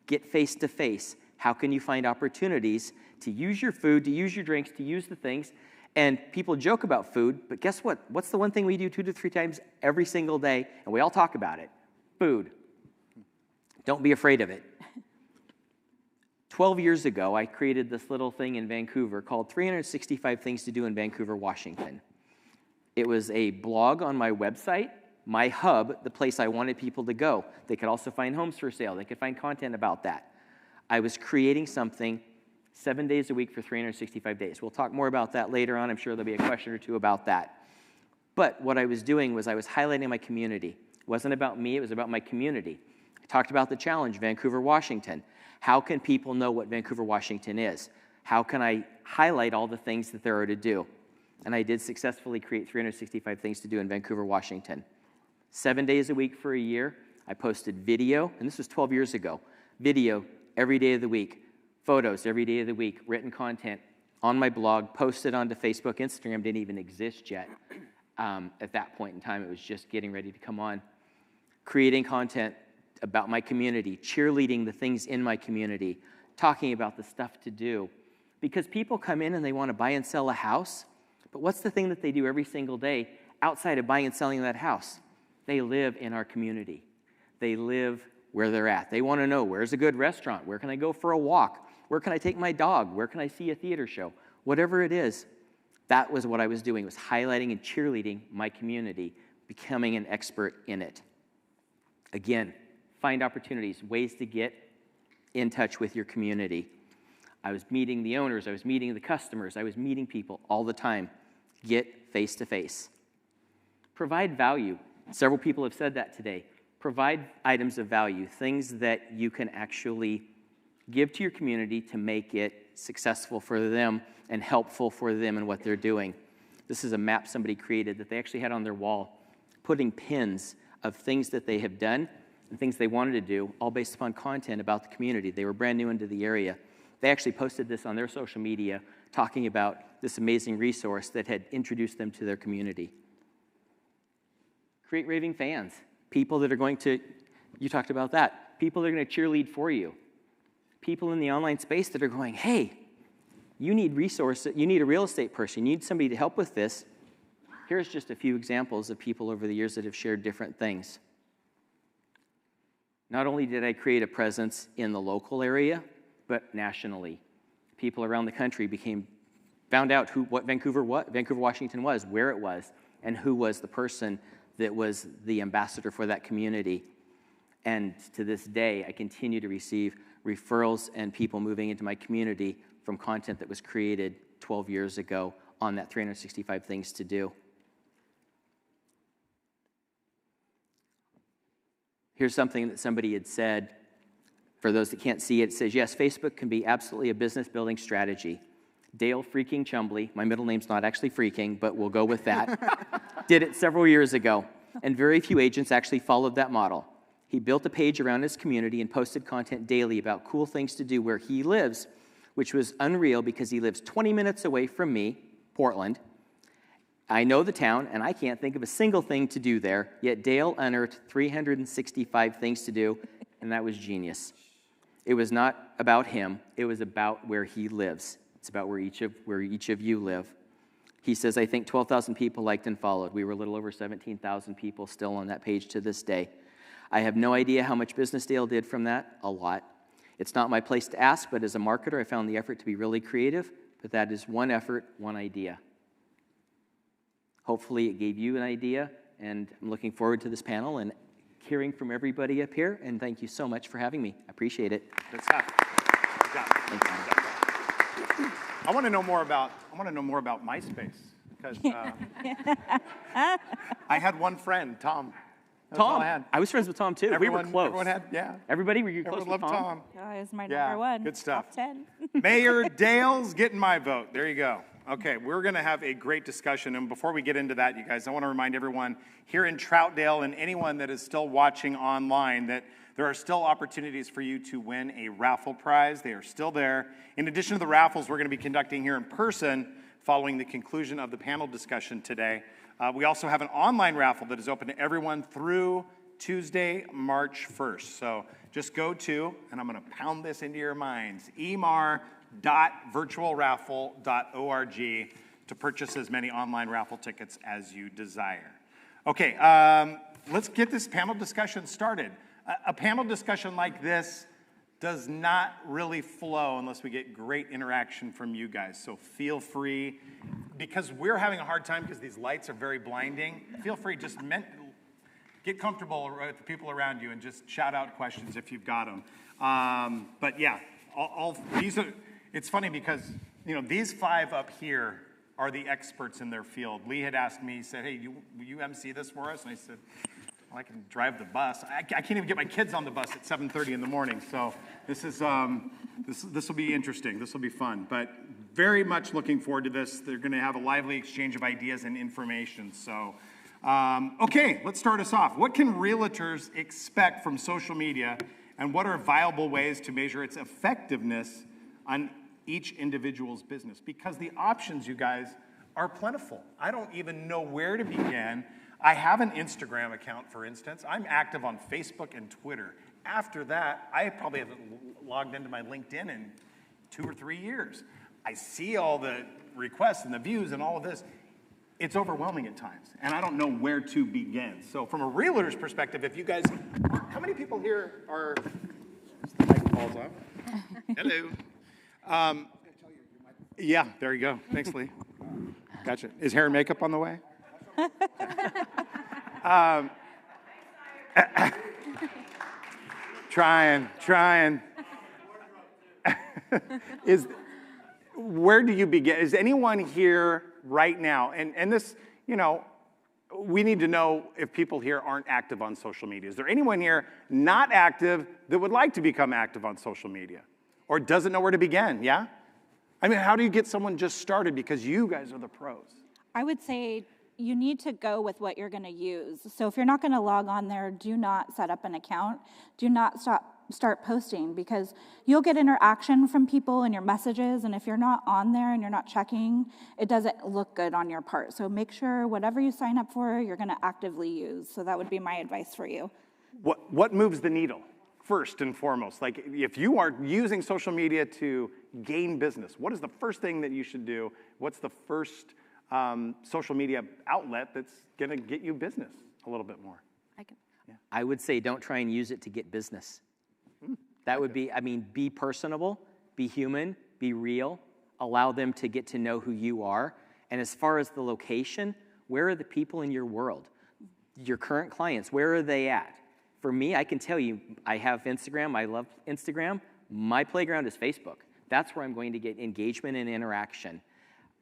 Get face-to-face. How can you find opportunities to use your food, to use your drinks, to use the things? And people joke about food, but guess what? What's the one thing we do 2 to 3 times every single day, and we all talk about it? Food. Don't be afraid of it. 12 years ago, I created this little thing in Vancouver called 365 Things to Do in Vancouver, Washington. It was a blog on my website, my hub, the place I wanted people to go. They could also find homes for sale. They could find content about that. I was creating something 7 days a week for 365 days. We'll talk more about that later on. I'm sure there'll be a question or two about that. But what I was doing was I was highlighting my community. It wasn't about me. It was about my community. Talked about the challenge, Vancouver, Washington. How can people know what Vancouver, Washington is? How can I highlight all the things that there are to do? And I did successfully create 365 things to do in Vancouver, Washington. 7 days a week for a year. I posted video, and this was 12 years ago. Video every day of the week. Photos every day of the week. Written content on my blog, posted onto Facebook. Instagram didn't even exist yet. At that point in time, it was just getting ready to come on. Creating content about my community, cheerleading the things in my community, talking about the stuff to do. Because people come in and they want to buy and sell a house, but what's the thing that they do every single day outside of buying and selling that house? They live in our community. They live where they're at. They want to know, where's a good restaurant? Where can I go for a walk? Where can I take my dog? Where can I see a theater show? Whatever it is, that was what I was doing, was highlighting and cheerleading my community, becoming an expert in it. Again, find opportunities, ways to get in touch with your community. I was meeting the owners, I was meeting the customers, I was meeting people all the time. Get face-to-face. Provide value. Several people have said that today. Provide items of value, things that you can actually give to your community to make it successful for them and helpful for them in what they're doing. This is a map somebody created that they actually had on their wall, putting pins of things that they have done and things they wanted to do, all based upon content about the community. They were brand new into the area. They actually posted this on their social media, talking about this amazing resource that had introduced them to their community. Create raving fans. People that are going to, you talked about that, people that are going to cheerlead for you. People in the online space that are going, hey, you need resources, you need a real estate person, you need somebody to help with this. Here's just a few examples of people over the years that have shared different things. Not only did I create a presence in the local area, but nationally. People around the country found out what Vancouver, Washington was, where it was, and who was the person that was the ambassador for that community. And to this day, I continue to receive referrals and people moving into my community from content that was created 12 years ago on that 365 things to do. Here's something that somebody had said. For those that can't see it, it says, yes, Facebook can be absolutely a business building strategy. Dale freaking Chumbley, my middle name's not actually freaking, but we'll go with that, did it several years ago, and very few agents actually followed that model. He built a page around his community and posted content daily about cool things to do where he lives, which was unreal because he lives 20 minutes away from me, Portland. I know the town, and I can't think of a single thing to do there, yet Dale unearthed 365 things to do, and that was genius. It was not about him. It was about where he lives. It's about where each of you live. He says, I think 12,000 people liked and followed. We were a little over 17,000 people still on that page to this day. I have no idea how much business Dale did from that. A lot. It's not my place to ask, but as a marketer, I found the effort to be really creative. But that is one effort, one idea. Hopefully it gave you an idea, and I'm looking forward to this panel and hearing from everybody up here, and thank you so much for having me. I appreciate it. Good stuff. Good job. Thank you. I want to know more about MySpace because I had one friend, Tom. That's all I had. I was friends with Tom too. We were close. Everyone had, yeah. Everybody, were you close with Everyone loved Tom? Yeah, he's my number one. Good stuff. Top 10. Mayor Dale's getting my vote. There you go. Okay, we're going to have a great discussion. And before we get into that, you guys, I want to remind everyone here in Troutdale and anyone that is still watching online that there are still opportunities for you to win a raffle prize. They are still there. In addition to the raffles we're going to be conducting here in person following the conclusion of the panel discussion today, we also have an online raffle that is open to everyone through Tuesday, March 1st. So just go to, and I'm going to pound this into your minds, emar.virtualraffle.org to purchase as many online raffle tickets as you desire. Okay, let's get this panel discussion started. A panel discussion like this does not really flow unless we get great interaction from you guys. So feel free, because we're having a hard time because these lights are very blinding, feel free, just get comfortable with the people around you and just shout out questions if you've got them. But yeah, it's funny because, these five up here are the experts in their field. Lee had asked me, he said, hey, will you MC this for us? And I said, I can drive the bus. I can't even get my kids on the bus at 7:30 in the morning. So this is this will be interesting. This will be fun. But very much looking forward to this. They're going to have a lively exchange of ideas and information. So, okay, let's start us off. What can realtors expect from social media, and what are viable ways to measure its effectiveness on each individual's business? Because the options, you guys, are plentiful. I don't even know where to begin. I have an Instagram account, for instance. I'm active on Facebook and Twitter. After that, I probably haven't logged into my LinkedIn in 2 or 3 years. I see all the requests and the views and all of this. It's overwhelming at times, and I don't know where to begin. So from a realtor's perspective, if you guys, how many people here are, the mic falls off. Hello. Yeah, there you go. Thanks, Lee. Gotcha. Is hair and makeup on the way? Trying. Where do you begin? Is anyone here right now, and this, we need to know if people here aren't active on social media. Is there anyone here not active that would like to become active on social media? Or doesn't know where to begin, yeah? I mean, how do you get someone just started, because you guys are the pros? I would say you need to go with what you're going to use. So if you're not going to log on there, do not set up an account. Do not start posting, because you'll get interaction from people in your messages, and if you're not on there and you're not checking, it doesn't look good on your part. So make sure whatever you sign up for, you're going to actively use. So that would be my advice for you. What moves the needle? First and foremost, like if you are using social media to gain business, what is the first thing that you should do? What's the first social media outlet that's going to get you business a little bit more? I would say don't try and use it to get business. That would be, be personable, be human, be real, allow them to get to know who you are. And as far as the location, where are the people in your world? Your current clients, where are they at? For me, I can tell you, I have Instagram, I love Instagram. My playground is Facebook. That's where I'm going to get engagement and interaction.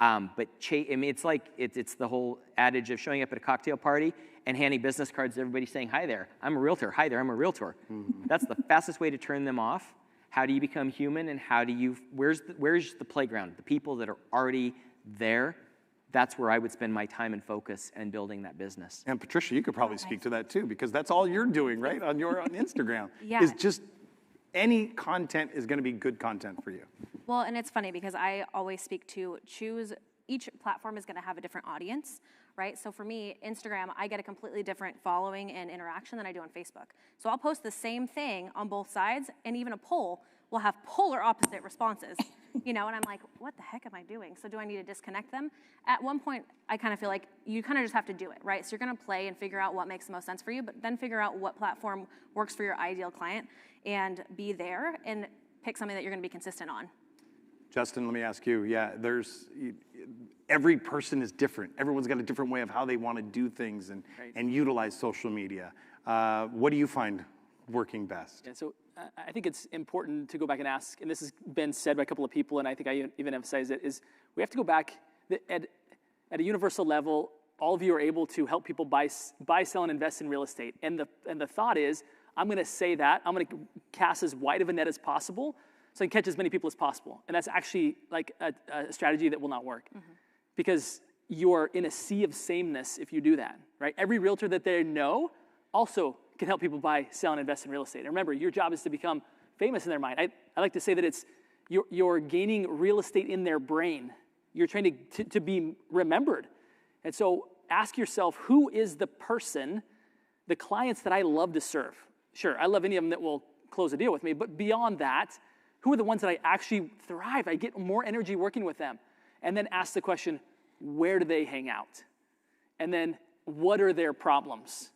It's like, it's the whole adage of showing up at a cocktail party and handing business cards to everybody saying, hi there, I'm a realtor, hi there, I'm a realtor. That's the fastest way to turn them off. How do you become human, and where's the playground? The people that are already there, that's where I would spend my time and focus and building that business. And Patricia, you could probably speak to that too, because that's all you're doing, right, on Instagram. Yeah. Is just any content is going to be good content for you. Well, and it's funny because I always speak to each platform is going to have a different audience, right? So for me, Instagram, I get a completely different following and interaction than I do on Facebook. So I'll post the same thing on both sides, and even a poll will have polar opposite responses, and I'm like, what the heck am I doing? So do I need to disconnect them? At one point, I kind of feel like you kind of just have to do it, right? So you're going to play and figure out what makes the most sense for you, but then figure out what platform works for your ideal client and be there and pick something that you're going to be consistent on. Justin, let me ask you, every person is different. Everyone's got a different way of how they want to do things and utilize social media. What do you find working best? Yeah, so I think it's important to go back and ask, and this has been said by a couple of people, and I think I even emphasize it, is we have to go back at a universal level. All of you are able to help people buy, sell, and invest in real estate. And the thought is, I'm going to say that, I'm going to cast as wide of a net as possible so I can catch as many people as possible. And that's actually like a strategy that will not work. Because you're in a sea of sameness if you do that, right? Every realtor that they know also can help people buy, sell, and invest in real estate. And remember, your job is to become famous in their mind. I like to say that it's you're gaining real estate in their brain. You're trying to be remembered. And so ask yourself, who is the person, the clients that I love to serve? Sure, I love any of them that will close a deal with me, but beyond that, who are the ones that I actually thrive? I get more energy working with them. And then ask the question, where do they hang out? And then what are their problems?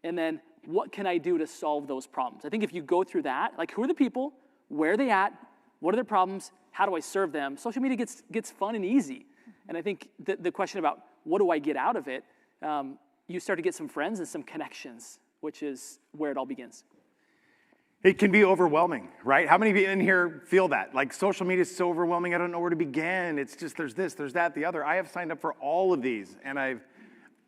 And then what can I do to solve those problems? I think if you go through that, like who are the people, where are they at, what are their problems, how do I serve them? Social media gets fun and easy. And I think the question about what do I get out of it, you start to get some friends and some connections, which is where it all begins. It can be overwhelming, right? How many of you in here feel that? Like social media is so overwhelming, I don't know where to begin. It's just there's this, there's that, the other. I have signed up for all of these, and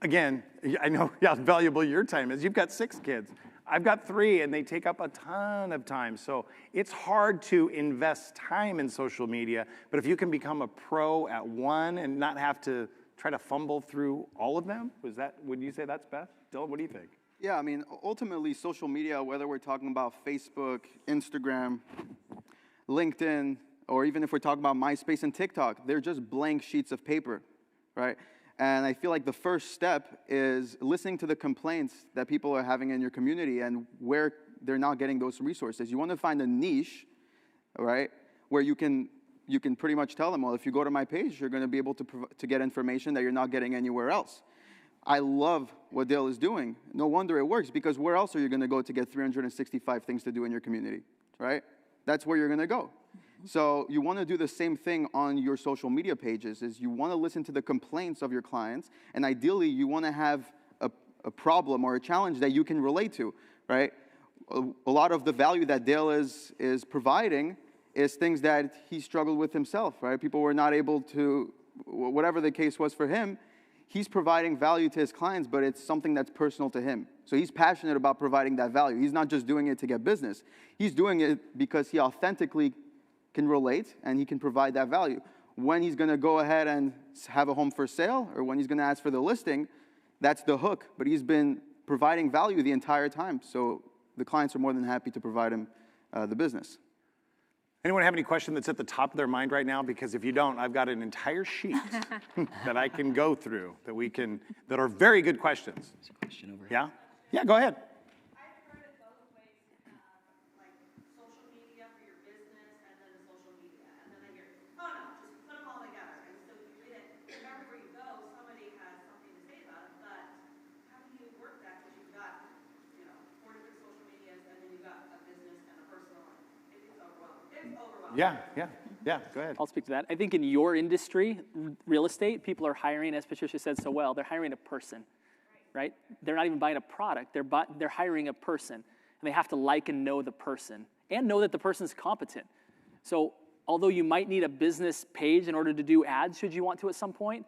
again, I know how valuable your time is. You've got 6 kids. I've got 3, and they take up a ton of time. So it's hard to invest time in social media, but if you can become a pro at one and not have to try to fumble through all of them, would you say that's best? Dylan, what do you think? Yeah, I mean, ultimately, social media, whether we're talking about Facebook, Instagram, LinkedIn, or even if we're talking about MySpace and TikTok, they're just blank sheets of paper, right? And I feel like the first step is listening to the complaints that people are having in your community and where they're not getting those resources. You want to find a niche, right, where you can pretty much tell them, well, if you go to my page, you're going to be able to get information that you're not getting anywhere else. I love what Dale is doing. No wonder it works, because where else are you going to go to get 365 things to do in your community, right? That's where you're going to go. So you want to do the same thing on your social media pages. Is you want to listen to the complaints of your clients, and ideally you want to have a problem or a challenge that you can relate to, right? A lot of the value that Dale is providing is things that he struggled with himself, right? People were not able to, whatever the case was for him, he's providing value to his clients, but it's something that's personal to him. So he's passionate about providing that value. He's not just doing it to get business. He's doing it because he authentically can relate and he can provide that value. When he's going to go ahead and have a home for sale, or when he's going to ask for the listing, that's the hook. But he's been providing value the entire time. So the clients are more than happy to provide him the business. Anyone have any question that's at the top of their mind right now? Because if you don't, I've got an entire sheet that I can go through that are very good questions. There's a question over here. Yeah? Yeah, go ahead. I've heard it both ways, like social media for your business and then the social media. And then I hear, oh no, just put them all together. And so you read it, and everywhere you go, somebody has something to say about it. But how do you work that? Because you've got, 4 different social medias, and then you've got a business and a personal. It gets overwhelming. It's overwhelming. Yeah, go ahead. I'll speak to that. I think in your industry, real estate, people are hiring, as Patricia said so well, they're hiring a person, right? They're not even buying a product. They're hiring a person, and they have to like and know the person and know that the person's competent. So although you might need a business page in order to do ads, should you want to at some point,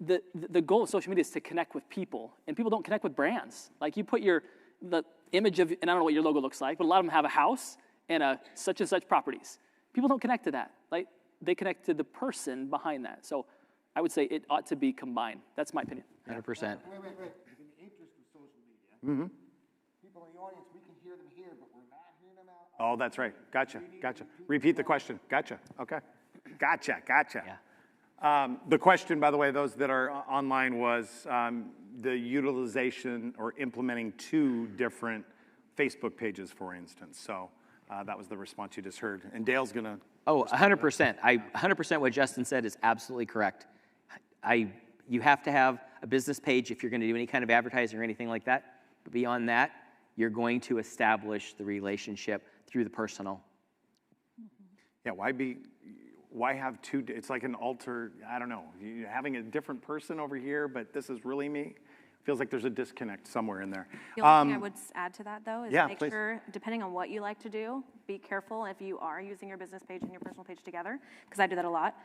the goal of social media is to connect with people, and people don't connect with brands. Like you put the image of, and I don't know what your logo looks like, but a lot of them have a house and a such and such properties. People don't connect to that. Like they connect to the person behind that. So I would say it ought to be combined. That's my opinion. 100%. Wait. In the interest of social media, people in the audience, we can hear them here, but we're not hearing them out. Oh, that's right. Gotcha. Repeat the question. Gotcha. Okay. Gotcha. Yeah. The question, by the way, those that are online, was the utilization or implementing 2 different Facebook pages, for instance. So that was the response you just heard. And Dale's going to... Oh, 100%. 100% what Justin said is absolutely correct. You have to have a business page if you're going to do any kind of advertising or anything like that. But beyond that, you're going to establish the relationship through the personal. Yeah, why have 2? It's like an alter, I don't know, you're having a different person over here, but this is really me. Feels like there's a disconnect somewhere in there. The only thing I would add to that, though, is make please. sure, depending on what you like to do, be careful if you are using your business page and your personal page together, because I do that a lot.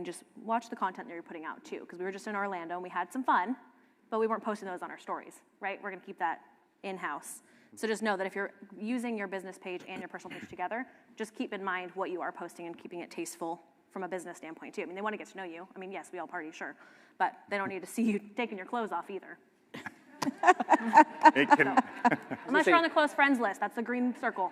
Just watch the content that you're putting out, too, because we were just in Orlando, and we had some fun, but we weren't posting those on our stories, right? We're going to keep that in-house. So just know that if you're using your business page and your personal page together, just keep in mind what you are posting and keeping it tasteful from a business standpoint, too. I mean, they want to get to know you. I mean, yes, we all party, sure, but they don't need to see you taking your clothes off either. Unless you're on the close friends list, that's the green circle.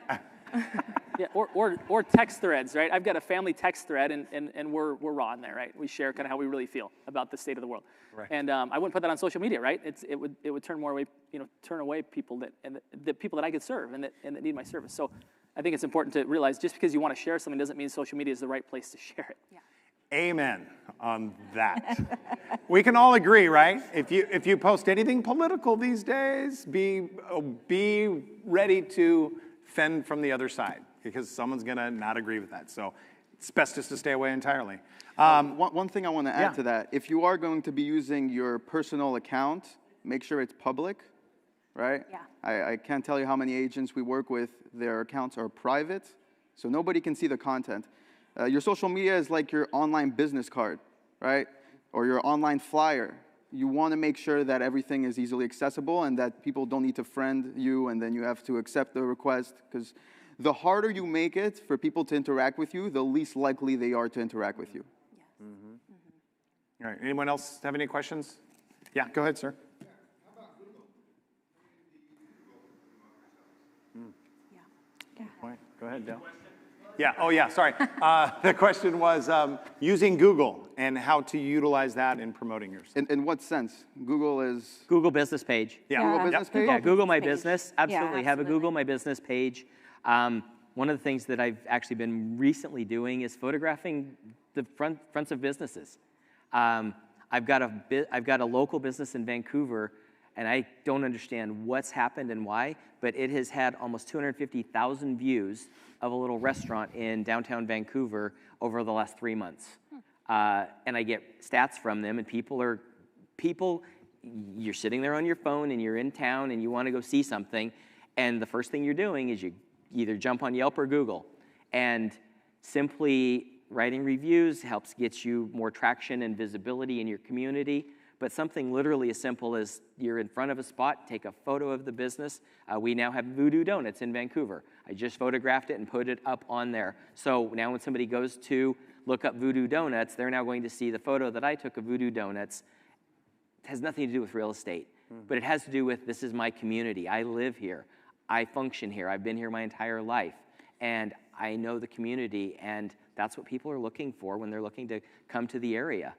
Yeah, or text threads, right? I've got a family text thread, and we're raw in there, right? We share kind of how we really feel about the state of the world. Right. And I wouldn't put that on social media, right? It would turn away people the people that I could serve and that need my service. So I think it's important to realize just because you want to share something doesn't mean social media is the right place to share it. Yeah. Amen on that. We can all agree, right? If you post anything political these days, be ready to fend from the other side, because someone's going to not agree with that. So it's best just to stay away entirely. One thing I want to add to that, if you are going to be using your personal account, make sure it's public, right? Yeah. I can't tell you how many agents we work with, their accounts are private, so nobody can see the content. Your social media is like your online business card, right? or your online flyer. You want to make sure that everything is easily accessible and that people don't need to friend you and then you have to accept the request, because the harder you make it for people to interact with you, the least likely they are to interact with you. Yes. All right, anyone else have any questions? Yeah, go ahead, sir. Point. Go ahead, Dale. Yeah, oh yeah, sorry. The question was using Google and how to utilize that in promoting yourself. In what sense? Google is? Google business page. Yeah. Google business page? Yeah, Google My Page. Business. Yeah, Absolutely. Have a absolutely. Google My Business page. One of the things that I've actually been recently doing is photographing the fronts of businesses. I've got a local business in Vancouver, and I don't understand what's happened and why, but it has had almost 250,000 views of a little restaurant in downtown Vancouver over the last 3 months. And I get stats from them, and you're sitting there on your phone and you're in town and you want to go see something, and the first thing you're doing is you either jump on Yelp or Google. And simply writing reviews helps get you more traction and visibility in your community. But something literally as simple as you're in front of a spot, take a photo of the business. We now have Voodoo Donuts in Vancouver. I just photographed it and put it up on there. So now when somebody goes to look up Voodoo Donuts, they're now going to see the photo that I took of Voodoo Donuts. It has nothing to do with real estate, but it has to do with, this is my community. I live here. I function here. I've been here my entire life. And I know the community, and that's what people are looking for when they're looking to come to the area.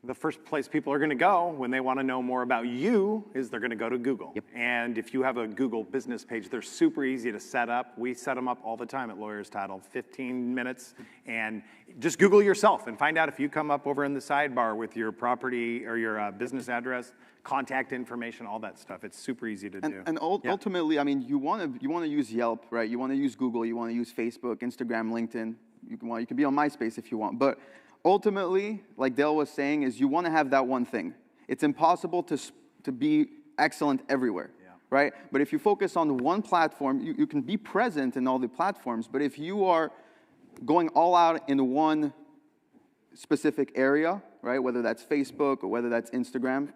The first place people are going to go when they want to know more about you is they're going to go to Google. Yep. And if you have a Google business page, they're super easy to set up. We set them up all the time at Lawyers Title, 15 minutes. And just Google yourself and find out if you come up over in the sidebar with your property or your business address, contact information, all that stuff. It's super easy to do. And ultimately, I mean, you want to use Yelp, right? You want to use Google. You want to use Facebook, Instagram, LinkedIn. You can be on MySpace if you want. But ultimately, like Dale was saying, is you want to have that one thing. It's impossible to be excellent everywhere, right? But if you focus on one platform, you can be present in all the platforms. But if you are going all out in one specific area, right, whether that's Facebook or whether that's Instagram,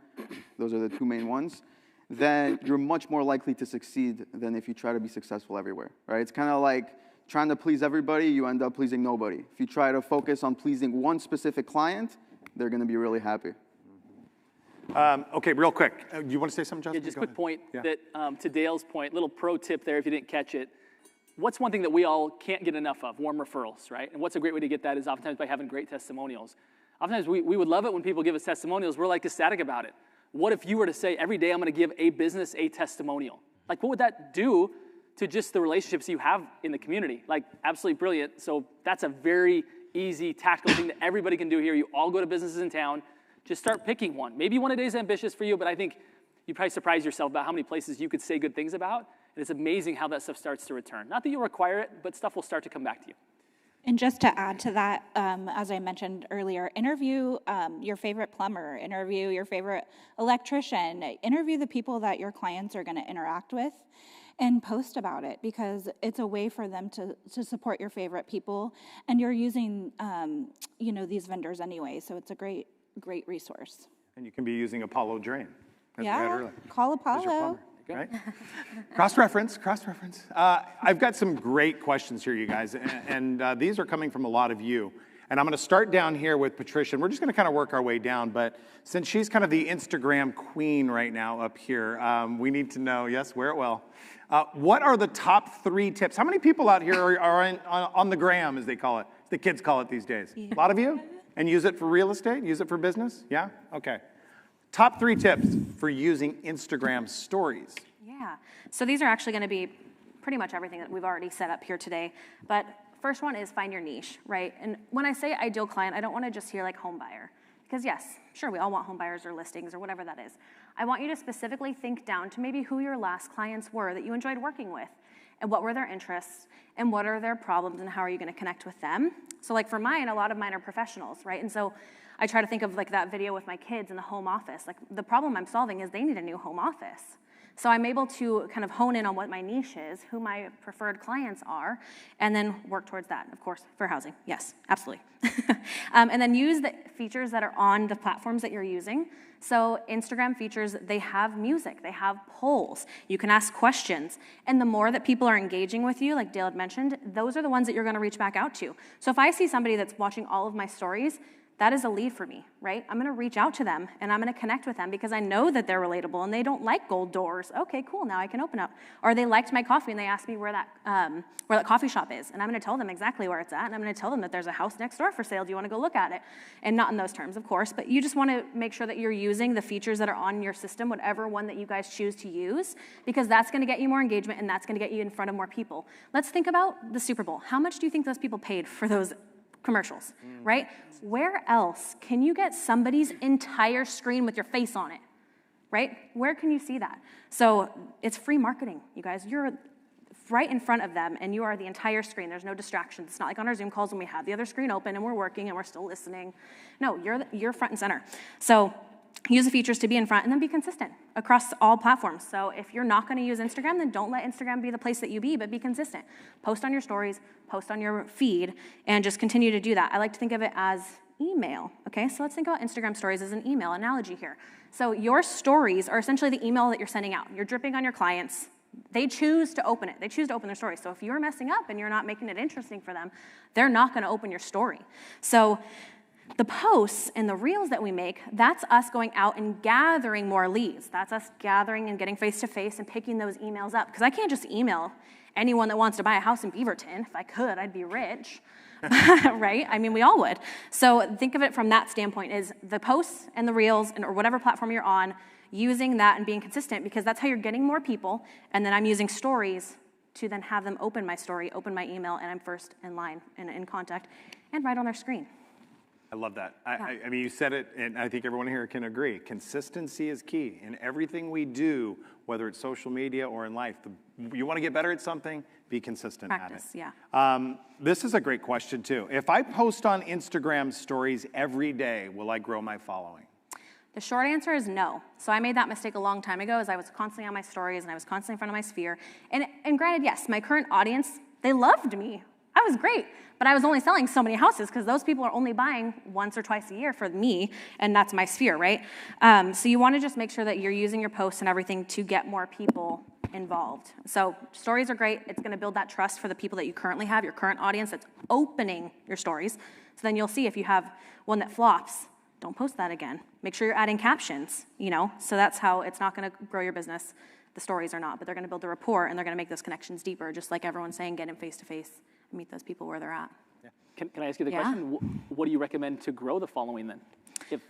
those are the two main ones, then you're much more likely to succeed than if you try to be successful everywhere, right? It's kind of like trying to please everybody, you end up pleasing nobody. If you try to focus on pleasing one specific client, they're going to be really happy. Okay, real quick. Do you want to say something, Justin? Yeah, just a Go quick ahead. point Yeah. that to Dale's point, little pro tip there if you didn't catch it. What's one thing that we all can't get enough of? Warm referrals, right? And what's a great way to get that is oftentimes by having great testimonials. Oftentimes we would love it when people give us testimonials. We're like ecstatic about it. What if you were to say, every day I'm going to give a business a testimonial? Like, what would that do to just the relationships you have in the community? Like, absolutely brilliant. So that's a very easy, tactical thing that everybody can do here. You all go to businesses in town. Just start picking one. Maybe one a day is ambitious for you, but I think you'd probably surprise yourself about how many places you could say good things about. And it's amazing how that stuff starts to return. Not that you require it, but stuff will start to come back to you. And just to add to that, as I mentioned earlier, interview your favorite plumber, interview your favorite electrician, interview the people that your clients are going to interact with, and post about it, because it's a way for them to support your favorite people, and you're using these vendors anyway, so it's a great resource. And you can be using Apollo Drain. as we had Yeah, earlier. call As your Apollo. plumber, right? Cross-reference. I've got some great questions here, you guys, and these are coming from a lot of you. And I'm going to start down here with Patricia, and we're just going to kind of work our way down, but since she's kind of the Instagram queen right now up here, we need to know, yes, wear it well, what are the top 3 tips? How many people out here are on the gram, as they call it, the kids call it these days? A lot of you? And use it for real estate? Use it for business? Yeah? Okay. Top 3 tips for using Instagram stories. Yeah. So these are actually going to be pretty much everything that we've already set up here today. But first one is find your niche, right? And when I say ideal client, I don't want to just hear like home buyer. Because yes, sure, we all want home buyers or listings or whatever that is. I want you to specifically think down to maybe who your last clients were that you enjoyed working with, and what were their interests, and what are their problems, and how are you going to connect with them. So like for mine, a lot of mine are professionals, right? And so I try to think of like that video with my kids in the home office. Like the problem I'm solving is they need a new home office. So I'm able to kind of hone in on what my niche is, who my preferred clients are, and then work towards that, of course, for housing. Yes, absolutely. And then use the features that are on the platforms that you're using. So Instagram features, they have music, they have polls, you can ask questions, and the more that people are engaging with you, like Dale had mentioned, those are the ones that you're gonna reach back out to. So if I see somebody that's watching all of my stories, that is a lead for me, right? I'm gonna reach out to them and I'm gonna connect with them because I know that they're relatable and they don't like gold doors. Okay, cool, now I can open up. Or they liked my coffee and they asked me where that coffee shop is. And I'm gonna tell them exactly where it's at, and I'm gonna tell them that there's a house next door for sale. Do you wanna go look at it? And not in those terms, of course, but you just wanna make sure that you're using the features that are on your system, whatever one that you guys choose to use, because that's gonna get you more engagement and that's gonna get you in front of more people. Let's think about the Super Bowl. How much do you think those people paid for those commercials, right? Where else can you get somebody's entire screen with your face on it, right? Where can you see that? So it's free marketing, you guys. You're right in front of them and you are the entire screen. There's no distractions. It's not like on our Zoom calls when we have the other screen open and we're working and we're still listening. No, you're front and center. So use the features to be in front and then be consistent across all platforms. So if you're not gonna use Instagram, then don't let Instagram be the place that you be, but be consistent. Post on your stories, post on your feed, and just continue to do that. I like to think of it as email, okay? So let's think about Instagram stories as an email analogy here. So your stories are essentially the email that you're sending out. You're dripping on your clients. They choose to open it. They choose to open their story. So if you're messing up and you're not making it interesting for them, they're not gonna open your story. So the posts and the reels that we make, that's us going out and gathering more leads. That's us gathering and getting face-to-face and picking those emails up. Because I can't just email anyone that wants to buy a house in Beaverton. If I could, I'd be rich, right? I mean, we all would. So think of it from that standpoint, is the posts and the reels or whatever platform you're on, using that and being consistent, because that's how you're getting more people. And then I'm using stories to then have them open my story, open my email, and I'm first in line and in contact and right on their screen. I love that. I mean, you said it, and I think everyone here can agree. Consistency is key in everything we do, whether it's social media or in life. You want to get better at something, be consistent Practice, at it. Yeah. This is a great question, too. If I post on Instagram stories every day, will I grow my following? The short answer is no. So I made that mistake a long time ago, as I was constantly on my stories and I was constantly in front of my sphere. And granted, yes, my current audience, they loved me. I was great, but I was only selling so many houses because those people are only buying once or twice a year for me, and that's my sphere, right? So you want to just make sure that you're using your posts and everything to get more people involved. So stories are great. It's going to build that trust for the people that you currently have, your current audience that's opening your stories. So then you'll see if you have one that flops, don't post that again. Make sure you're adding captions, so that's how it's not going to grow your business. The stories are not, but they're going to build the rapport and they're going to make those connections deeper, just like everyone's saying, get in face-to-face and meet those people where they're at. Yeah. Can I ask you the question? What do you recommend to grow the following then? If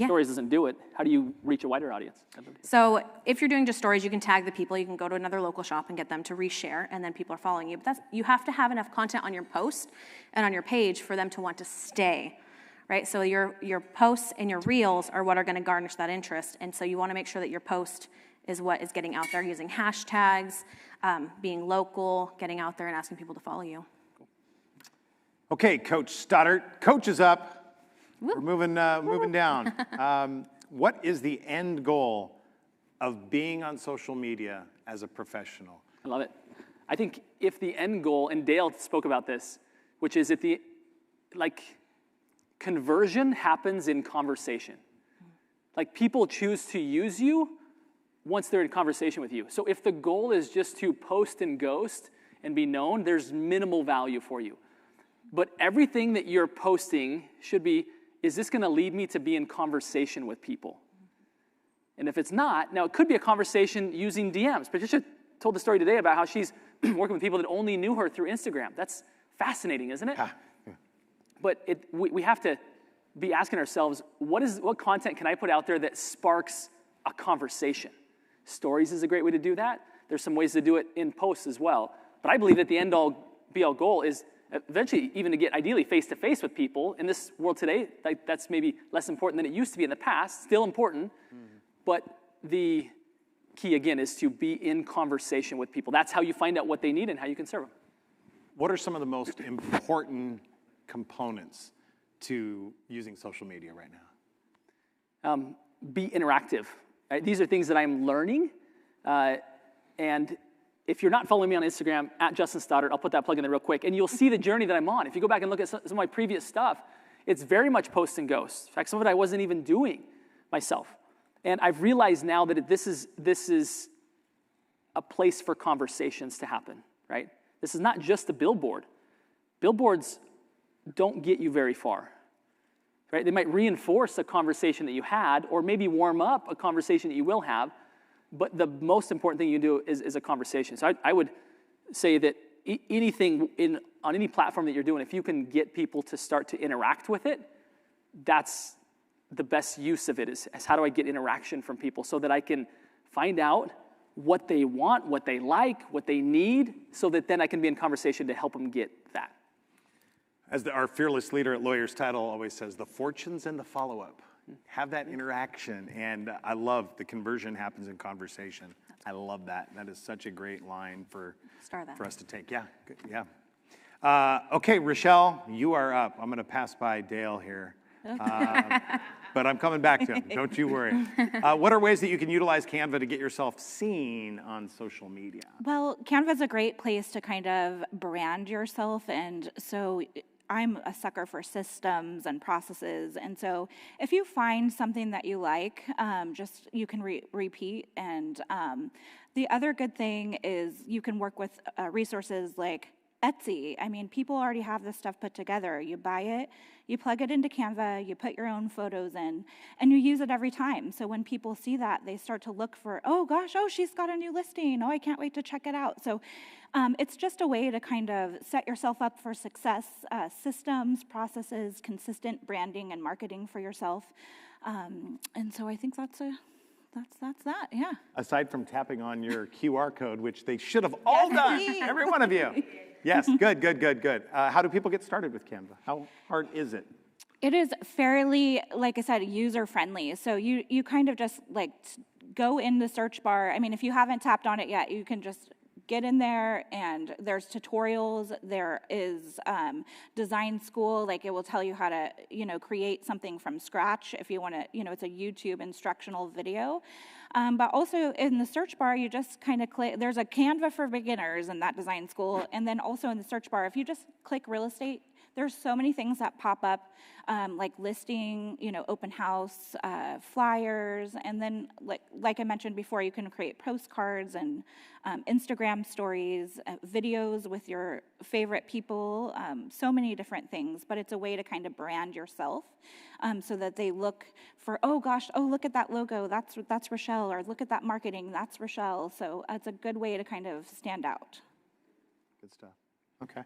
stories doesn't do it, how do you reach a wider audience? So if you're doing just stories, you can tag the people. You can go to another local shop and get them to reshare, and then people are following you. But you have to have enough content on your post and on your page for them to want to stay, right? So your posts and your reels are what are going to garnish that interest, and so you want to make sure that your post is what is getting out there, using hashtags, being local, getting out there and asking people to follow you. Okay, Coach Stoddart. Coach is up. Whoop. We're moving down. What is the end goal of being on social media as a professional? I love it. I think if the end goal, and Dale spoke about this, which is conversion happens in conversation. Like people choose to use you once they're in conversation with you. So if the goal is just to post and ghost and be known, there's minimal value for you. But everything that you're posting should be, is this gonna lead me to be in conversation with people? And if it's not, now it could be a conversation using DMs. Patricia told the story today about how she's working with people that only knew her through Instagram. That's fascinating, isn't it? But we have to be asking ourselves, what content can I put out there that sparks a conversation? Stories is a great way to do that. There's some ways to do it in posts as well. But I believe that the end-all, be-all goal is eventually even to get ideally face-to-face with people. In this world today, that's maybe less important than it used to be in the past. Still important. But the key, again, is to be in conversation with people. That's how you find out what they need and how you can serve them. What are some of the most important components to using social media right now? Be interactive. Right? These are things that I'm learning. And if you're not following me on Instagram, at Justin Stoddard, I'll put that plug in there real quick, and you'll see the journey that I'm on. If you go back and look at some of my previous stuff, it's very much posts and ghosts. In fact, some of it I wasn't even doing myself. And I've realized now that this is a place for conversations to happen, right? This is not just a billboard. Billboards don't get you very far, right? They might reinforce a conversation that you had, or maybe warm up a conversation that you will have, but the most important thing you do is a conversation. So I would say that anything on any platform that you're doing, if you can get people to start to interact with it, that's the best use of it, is how do I get interaction from people so that I can find out what they want, what they like, what they need, so that then I can be in conversation to help them get that. As our fearless leader at Lawyer's Title always says, the fortunes and the follow-up. Have that interaction, and I love the conversion happens in conversation. I love that. That is such a great line for us to take. Yeah, good, yeah. Okay, Rochelle, you are up. I'm going to pass by Dale here, but I'm coming back to him. Don't you worry. What are ways that you can utilize Canva to get yourself seen on social media? Well, Canva is a great place to kind of brand yourself, and so I'm a sucker for systems and processes, and so if you find something that you like, just you can repeat. And the other good thing is you can work with resources like Etsy. I mean, people already have this stuff put together. You buy it, you plug it into Canva, you put your own photos in, and you use it every time. So when people see that, they start to look for, oh gosh, oh, she's got a new listing. Oh, I can't wait to check it out. So it's just a way to kind of set yourself up for success, systems, processes, consistent branding and marketing for yourself. And so I think that's that, yeah. Aside from tapping on your QR code, which they should have all done, every one of you. Yes, good. How do people get started with Canva? How hard is it? It is fairly, like I said, user-friendly. So you kind of just like go in the search bar. I mean, if you haven't tapped on it yet, you can just get in there, and there's tutorials. There is design school, like it will tell you how to, create something from scratch if you want to, it's a YouTube instructional video. But also in the search bar, you just kind of click, there's a Canva for beginners in that design school. And then also in the search bar, if you just click real estate, there's so many things that pop up, like listing, open house, flyers, and then like I mentioned before, you can create postcards and Instagram stories, videos with your favorite people, so many different things. But it's a way to kind of brand yourself, so that they look for, oh gosh, oh look at that logo, that's Rochelle, or look at that marketing, that's Rochelle. So it's a good way to kind of stand out. Good stuff. Okay.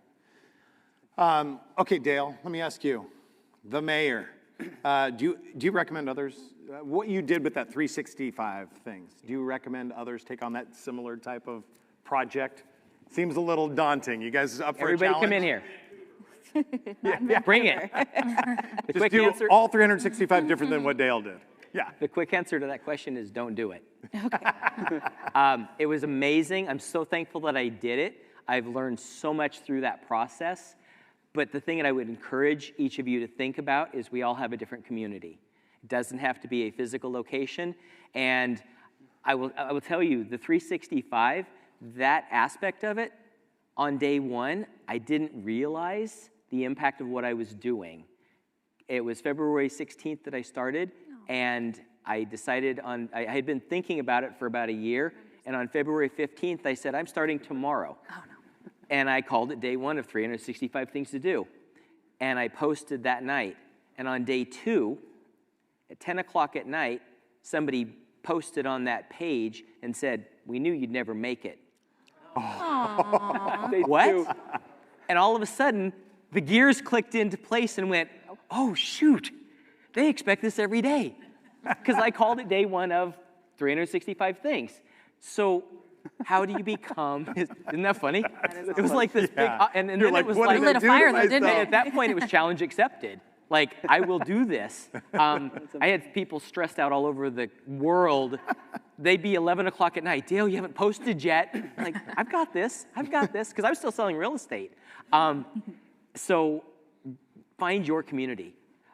Okay, Dale, let me ask you, the mayor, do you recommend others, what you did with that 365 things, do you recommend others take on that similar type of project? Seems a little daunting. You guys up for Everybody a challenge? come in here. Yeah. Bring it. Just do all 365 different than what Dale did. Yeah. The quick answer to that question is don't do it. Okay. It was amazing. I'm so thankful that I did it. I've learned so much through that process. But the thing that I would encourage each of you to think about is we all have a different community. It doesn't have to be a physical location. And I will tell you, the 365, that aspect of it, on day one, I didn't realize the impact of what I was doing. It was February 16th that I started, and I decided I had been thinking about it for about a year, and on February 15th, I said, I'm starting tomorrow. Oh, no. And I called it day one of 365 things to do. And I posted that night. And on day two, at 10 o'clock at night, somebody posted on that page and said, we knew you'd never make it. What? And all of a sudden, the gears clicked into place and went, oh, shoot, they expect this every day. Because I called it day one of 365 things. So how do you become, isn't that funny? It was like this big, and then it was like, lit a fire though, didn't it? At that point, it was challenge accepted. Like, I will do this. I had people stressed out all over the world. They'd be 11 o'clock at night. Dale, you haven't posted yet. I'm like, I've got this, because I was still selling real estate. So find your community.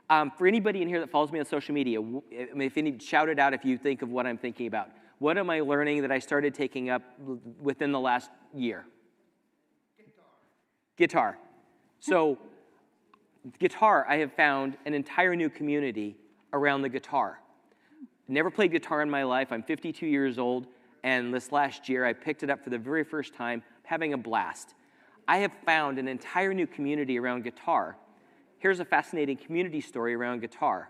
For anybody in here that follows me on social media, if any, shout it out if you think of what I'm thinking about. What am I learning that I started taking up within the last year? Guitar. So guitar, I have found an entire new community around the guitar. Never played guitar in my life. I'm 52 years old, and this last year I picked it up for the very first time, having a blast. I have found an entire new community around guitar. Here's a fascinating community story around guitar.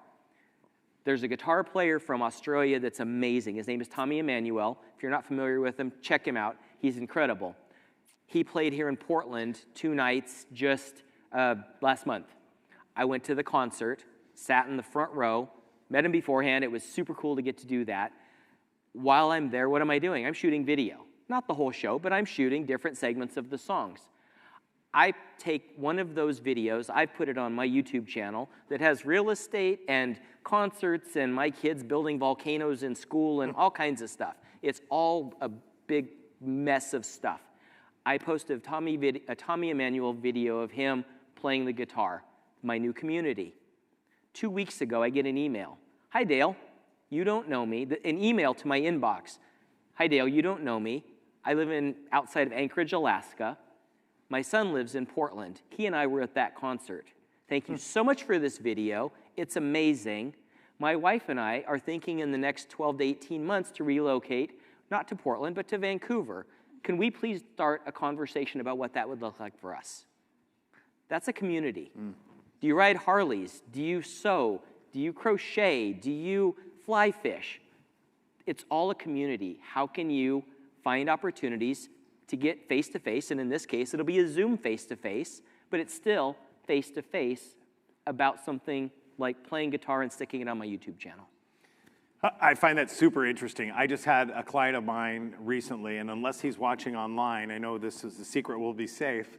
There's a guitar player from Australia that's amazing. His name is Tommy Emmanuel. If you're not familiar with him, check him out. He's incredible. He played here in Portland 2 nights just last month. I went to the concert, sat in the front row, met him beforehand. It was super cool to get to do that. While I'm there, what am I doing? I'm shooting video. Not the whole show, but I'm shooting different segments of the songs. I take one of those videos, I put it on my YouTube channel that has real estate and concerts and my kids building volcanoes in school and all kinds of stuff. It's all a big mess of stuff. I posted a Tommy Emmanuel video of him playing the guitar, my new community. 2 weeks ago, I get an email. Hi, Dale. You don't know me. An email to my inbox. Hi, Dale. You don't know me. I live outside of Anchorage, Alaska. My son lives in Portland. He and I were at that concert. Thank you so much for this video. It's amazing. My wife and I are thinking in the next 12 to 18 months to relocate, not to Portland, but to Vancouver. Can we please start a conversation about what that would look like for us? That's a community. Do you ride Harleys? Do you sew? Do you crochet? Do you fly fish? It's all a community. How can you find opportunities to get face-to-face, and in this case, it'll be a Zoom face-to-face, but it's still face-to-face about something like playing guitar and sticking it on my YouTube channel. I find that super interesting. I just had a client of mine recently, and unless he's watching online, I know this is the secret, we'll be safe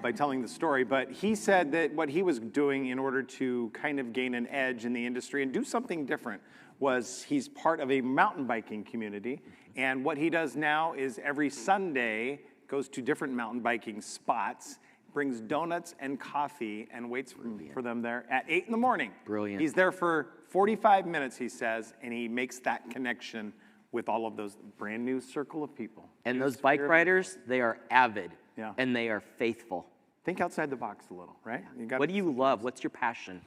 by telling the story, but he said that what he was doing in order to kind of gain an edge in the industry and do something different was he's part of a mountain biking community, and what he does now is every Sunday goes to different mountain biking spots, brings donuts and coffee and waits for them there at 8 in the morning. Brilliant. He's there for 45 minutes, he says, and he makes that connection with all of those brand new circle of people. And those bike riders, they are avid, and they are faithful. Think outside the box a little, right? What do you love? What's your passion?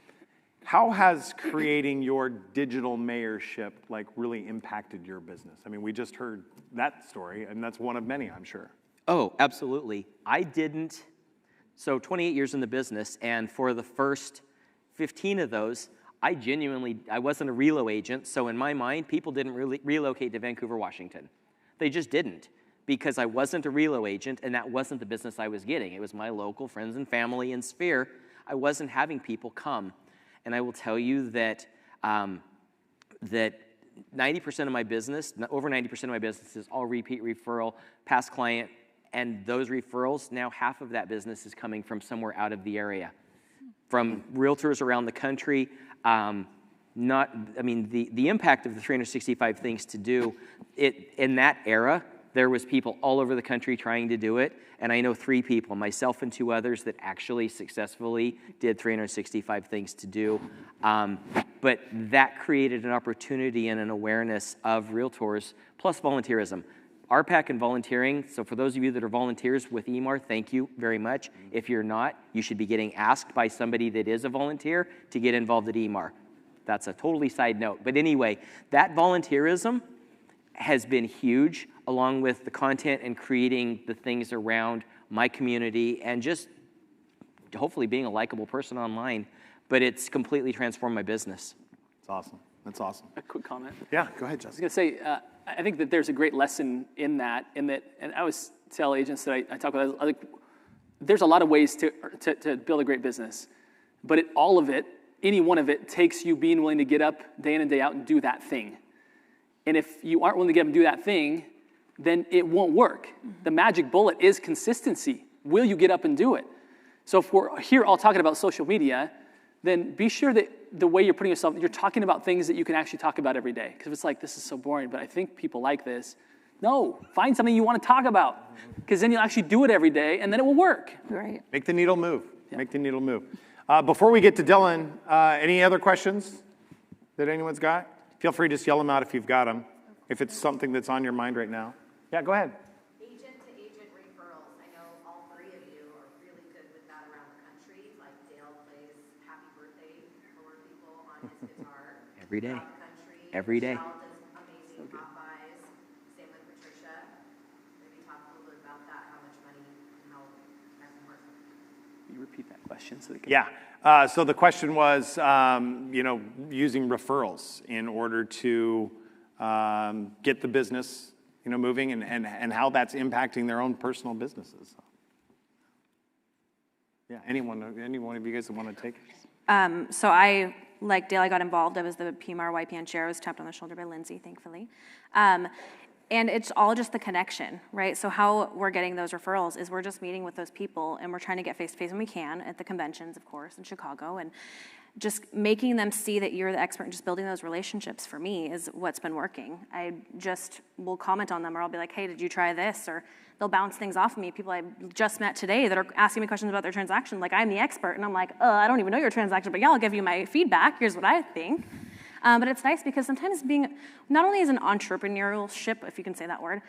How has creating your digital mayorship really impacted your business? I mean, we just heard that story, and that's one of many, I'm sure. Oh, absolutely. So 28 years in the business, and for the first 15 of those, I wasn't a relo agent, so in my mind, people didn't really relocate to Vancouver, Washington. They just didn't, because I wasn't a relo agent, and that wasn't the business I was getting. It was my local friends and family and sphere. I wasn't having people come. And I will tell you that that 90% of my business, over 90% of my business is all repeat referral, past client, and those referrals, now half of that business is coming from somewhere out of the area, from realtors around the country. The impact of the 365 things to do, in that era, there was people all over the country trying to do it, and I know 3 people, myself and 2 others, that actually successfully did 365 things to do. But that created an opportunity and an awareness of realtors, plus volunteerism. RPAC and volunteering, so for those of you that are volunteers with EMAR, thank you very much. If you're not, you should be getting asked by somebody that is a volunteer to get involved at EMAR. That's a totally side note. But anyway, that volunteerism has been huge, along with the content and creating the things around my community and just hopefully being a likable person online. But it's completely transformed my business. That's awesome. That's awesome. A quick comment. Yeah, go ahead, Justin. I was going to say, I think that there's a great lesson in that, and I always tell agents that I talk with, there's a lot of ways to build a great business, but all of it, any one of it, takes you being willing to get up day in and day out and do that thing. And if you aren't willing to get up and do that thing, then it won't work. The magic bullet is consistency. Will you get up and do it? So if we're here all talking about social media, then be sure that the way you're putting yourself, you're talking about things that you can actually talk about every day. Because if it's like, this is so boring, but I think people like this. No, find something you want to talk about. Because then you'll actually do it every day, and then it will work. Right. Make the needle move. Yeah. Make the needle move. Before we get to Dylan, any other questions that anyone's got? Feel free to just yell them out if you've got them. if it's something that's on your mind right now. Yeah, go ahead. Agent-to-agent referrals. I know all three of you are really good with that around the country. Like Dale plays Happy Birthday for people on his guitar. Every day. Throughout the country. Every day. Michelle does amazing pop-bys. Same with Patricia. Maybe talk a little bit about that, how much money and how that can work. Can you repeat that question so they can... Yeah. So the question was, using referrals in order to get the business, moving, and how that's impacting their own personal businesses. Yeah. Anyone of you guys that want to take it? So I, like Dale, I got involved. I was the PMR YPN chair. I was tapped on the shoulder by Lindsay, thankfully. And it's all just the connection, right? So how we're getting those referrals is we're just meeting with those people and we're trying to get face-to-face when we can at the conventions, of course, in Chicago, and just making them see that you're the expert and just building those relationships for me is what's been working. I just will comment on them, or I'll be like, hey, did you try this? Or they'll bounce things off of me. People I just met today that are asking me questions about their transaction, like I'm the expert, and I'm like, I don't even know your transaction, but yeah, I'll give you my feedback. Here's what I think. But it's nice because sometimes being, not only is an entrepreneurship, if you can say that word,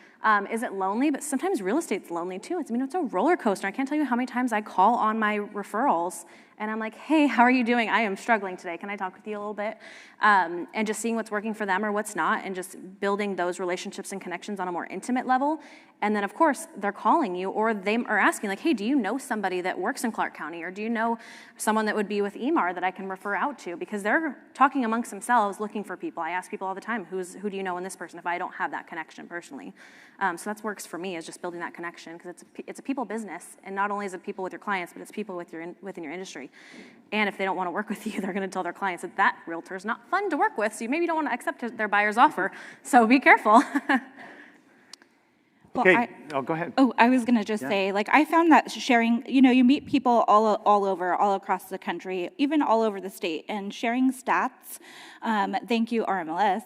is it lonely, but sometimes real estate's lonely too. It's a roller coaster. I can't tell you how many times I call on my referrals and I'm like, hey, how are you doing? I am struggling today. Can I talk with you a little bit? And just seeing what's working for them or what's not, and just building those relationships and connections on a more intimate level. And then, of course, they're calling you, or they are asking, like, hey, do you know somebody that works in Clark County? Or do you know someone that would be with EMAR that I can refer out to? Because they're talking amongst themselves, looking for people. I ask people all the time, who do you know in this person, if I don't have that connection personally? So that works for me, is just building that connection, because it's a people business. And not only is it people with your clients, but it's people within your industry. And if they don't want to work with you, they're going to tell their clients that realtor is not fun to work with, so you maybe don't want to accept their buyer's offer. So be careful. Well, Okay, go ahead. Oh, I was going to just say, I found that sharing, you meet people all over, all across the country, even all over the state, and sharing stats. Thank you, RMLS,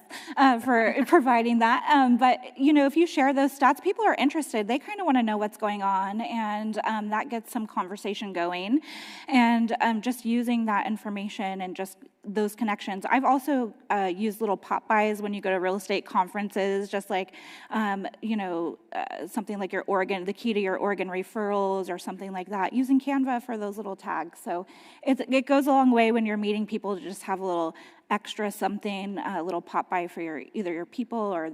for providing that. But, if you share those stats, people are interested. They kind of want to know what's going on, and that gets some conversation going. And just using that information and just those connections. I've also used little pop-bys when you go to real estate conferences, just something like the key to your Oregon referrals or something like that, using Canva for those little tags. So it goes a long way when you're meeting people to just have a little extra something, a little pop-by for either your people or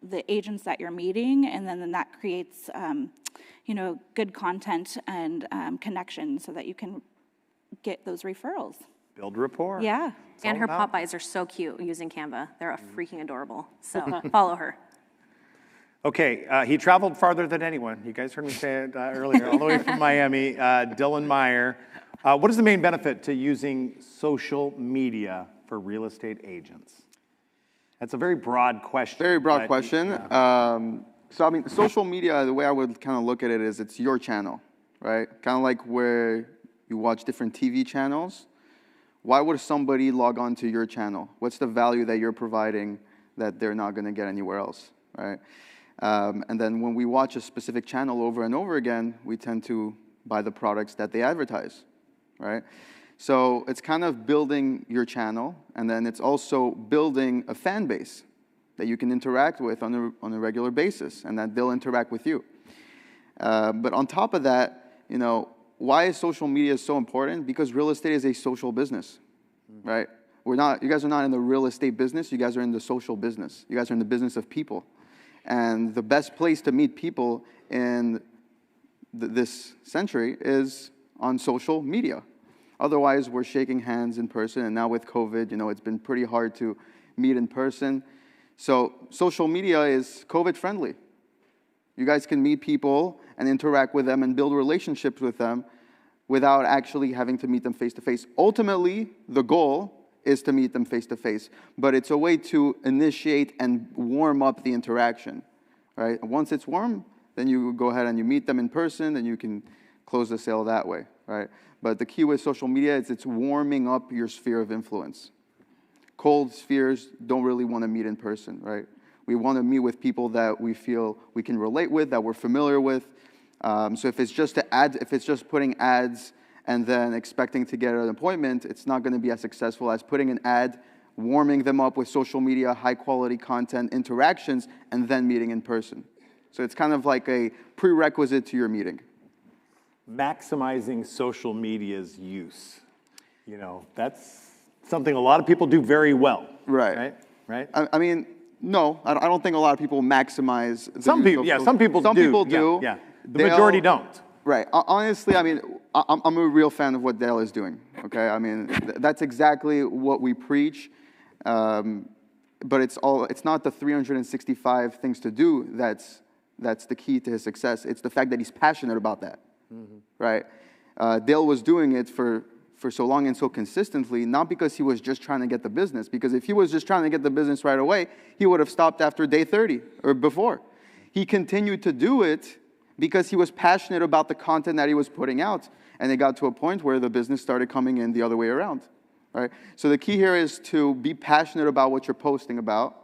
the agents that you're meeting, and then that creates good content and connection so that you can get those referrals. Build rapport. Yeah. And her pop-bys are so cute using Canva. They're freaking adorable. So follow her. Okay, he traveled farther than anyone. You guys heard me say it earlier, all the way from Miami. Dylan Meyer. What is the main benefit to using social media for real estate agents? That's a very broad question. Very broad question. Yeah. Social media, the way I would kind of look at it is it's your channel, right? Kind of like where you watch different TV channels. Why would somebody log on to your channel? What's the value that you're providing that they're not going to get anywhere else, right? And then when we watch a specific channel over and over again, we tend to buy the products that they advertise, right? So it's kind of building your channel, and then it's also building a fan base that you can interact with on a regular basis, and that they'll interact with you. But on top of that, why is social media so important? Because real estate is a social business, right? You guys are not in the real estate business, you guys are in the social business. You guys are in the business of people. And the best place to meet people in this century is on social media. Otherwise, we're shaking hands in person, and now with COVID, it's been pretty hard to meet in person. So social media is COVID friendly. You guys can meet people and interact with them and build relationships with them without actually having to meet them face-to-face. Ultimately, the goal is to meet them face-to-face, but it's a way to initiate and warm up the interaction, right? Once it's warm, then you go ahead and you meet them in person, and you can close the sale that way, right? But the key with social media is it's warming up your sphere of influence. Cold spheres don't really want to meet in person, right? We want to meet with people that we feel we can relate with, that we're familiar with. So if it's just putting ads and then expecting to get an appointment, it's not going to be as successful as putting an ad warming them up with social media, high-quality content, interactions, and then meeting in person. So it's kind of like a prerequisite to your meeting. Maximizing social media's use. You know, that's something a lot of people do very well. Right. Right? I mean, no, I don't think a lot of people maximize. Some people, yeah, some people do. Some people do. Yeah. The majority don't. Right. Honestly, I mean, I'm a real fan of what Dale is doing. Okay. I mean, that's exactly what we preach. But it's not the 365 things to do that's the key to his success. It's the fact that he's passionate about that. Right. Dale was doing it for so long and so consistently, not because he was just trying to get the business, because if he was just trying to get the business right away, he would have stopped after day 30 or before. He continued to do it because he was passionate about the content that he was putting out, and it got to a point where the business started coming in the other way around. Right? So the key here is to be passionate about what you're posting about,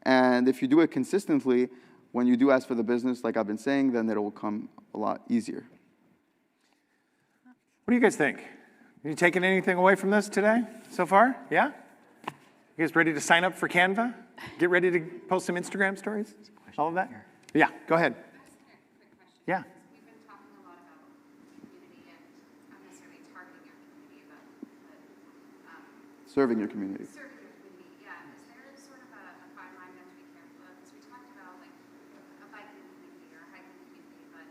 and if you do it consistently, when you do ask for the business, like I've been saying, then it will come a lot easier. What do you guys think? Have you taken anything away from this today so far? Yeah? You guys ready to sign up for Canva? Get ready to post some Instagram stories? All of that? Yeah, go ahead. Yeah. We've been talking a lot about community and not necessarily targeting your community, but Serving your community. serving your community, yeah. Is there sort of a fine line we have to be careful of? Because we talked about like a biking community or a hiking community, but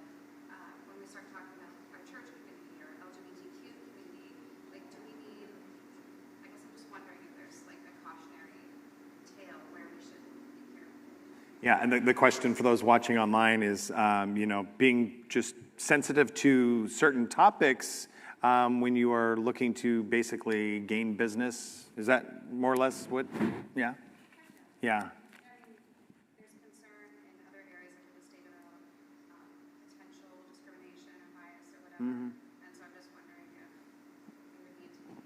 when we start talking about our church community or LGBTQ community, like do we need, I guess I'm just wondering if there's like a cautionary tale where we should be careful. Yeah, and the question for those watching online is, you know, being just sensitive to certain topics when you are looking to basically gain business. Is that more or less what? Yeah? Yeah. There's concern in other areas of the state about potential discrimination or bias or whatever. And so I'm just wondering if we would need to be.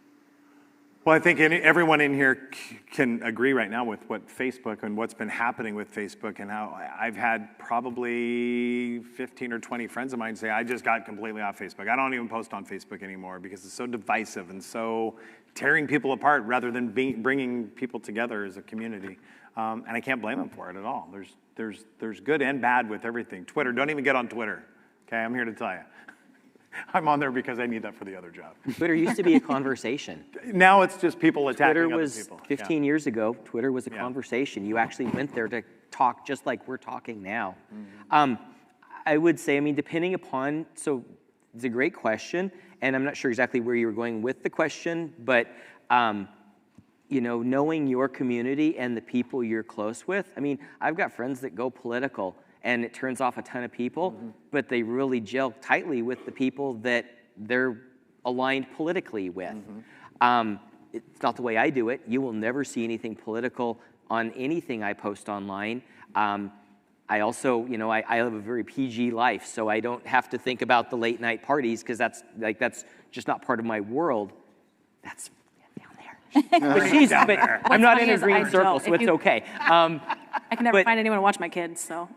Well, I think everyone in here can agree right now with what Facebook and what's been happening with Facebook, and how I've had probably 15 or 20 friends of mine say, I just got completely off Facebook. I don't even post on Facebook anymore because it's so divisive and so tearing people apart rather than bringing people together as a community. And I can't blame them for it at all. There's good and bad with everything. Twitter, don't even get on Twitter. Okay, I'm here to tell you. I'm on there because I need that for the other job. Twitter used to be a conversation. Now it's just people attacking Twitter other was, people. 15 years ago, Twitter was a conversation. You actually went there to talk just like we're talking now. I would say, I mean, depending upon, so it's a great question, and I'm not sure exactly where you were going with the question, but you know, knowing your community and the people you're close with. I mean, I've got friends that go political, and it turns off a ton of people, but they really gel tightly with the people that they're aligned politically with. It's not the way I do it. You will never see anything political on anything I post online. I also, you know, I live a very PG life, so I don't have to think about the late night parties because that's just not part of my world. That's down there. I'm not in a green circle, so it's okay. I can never find anyone to watch my kids, so.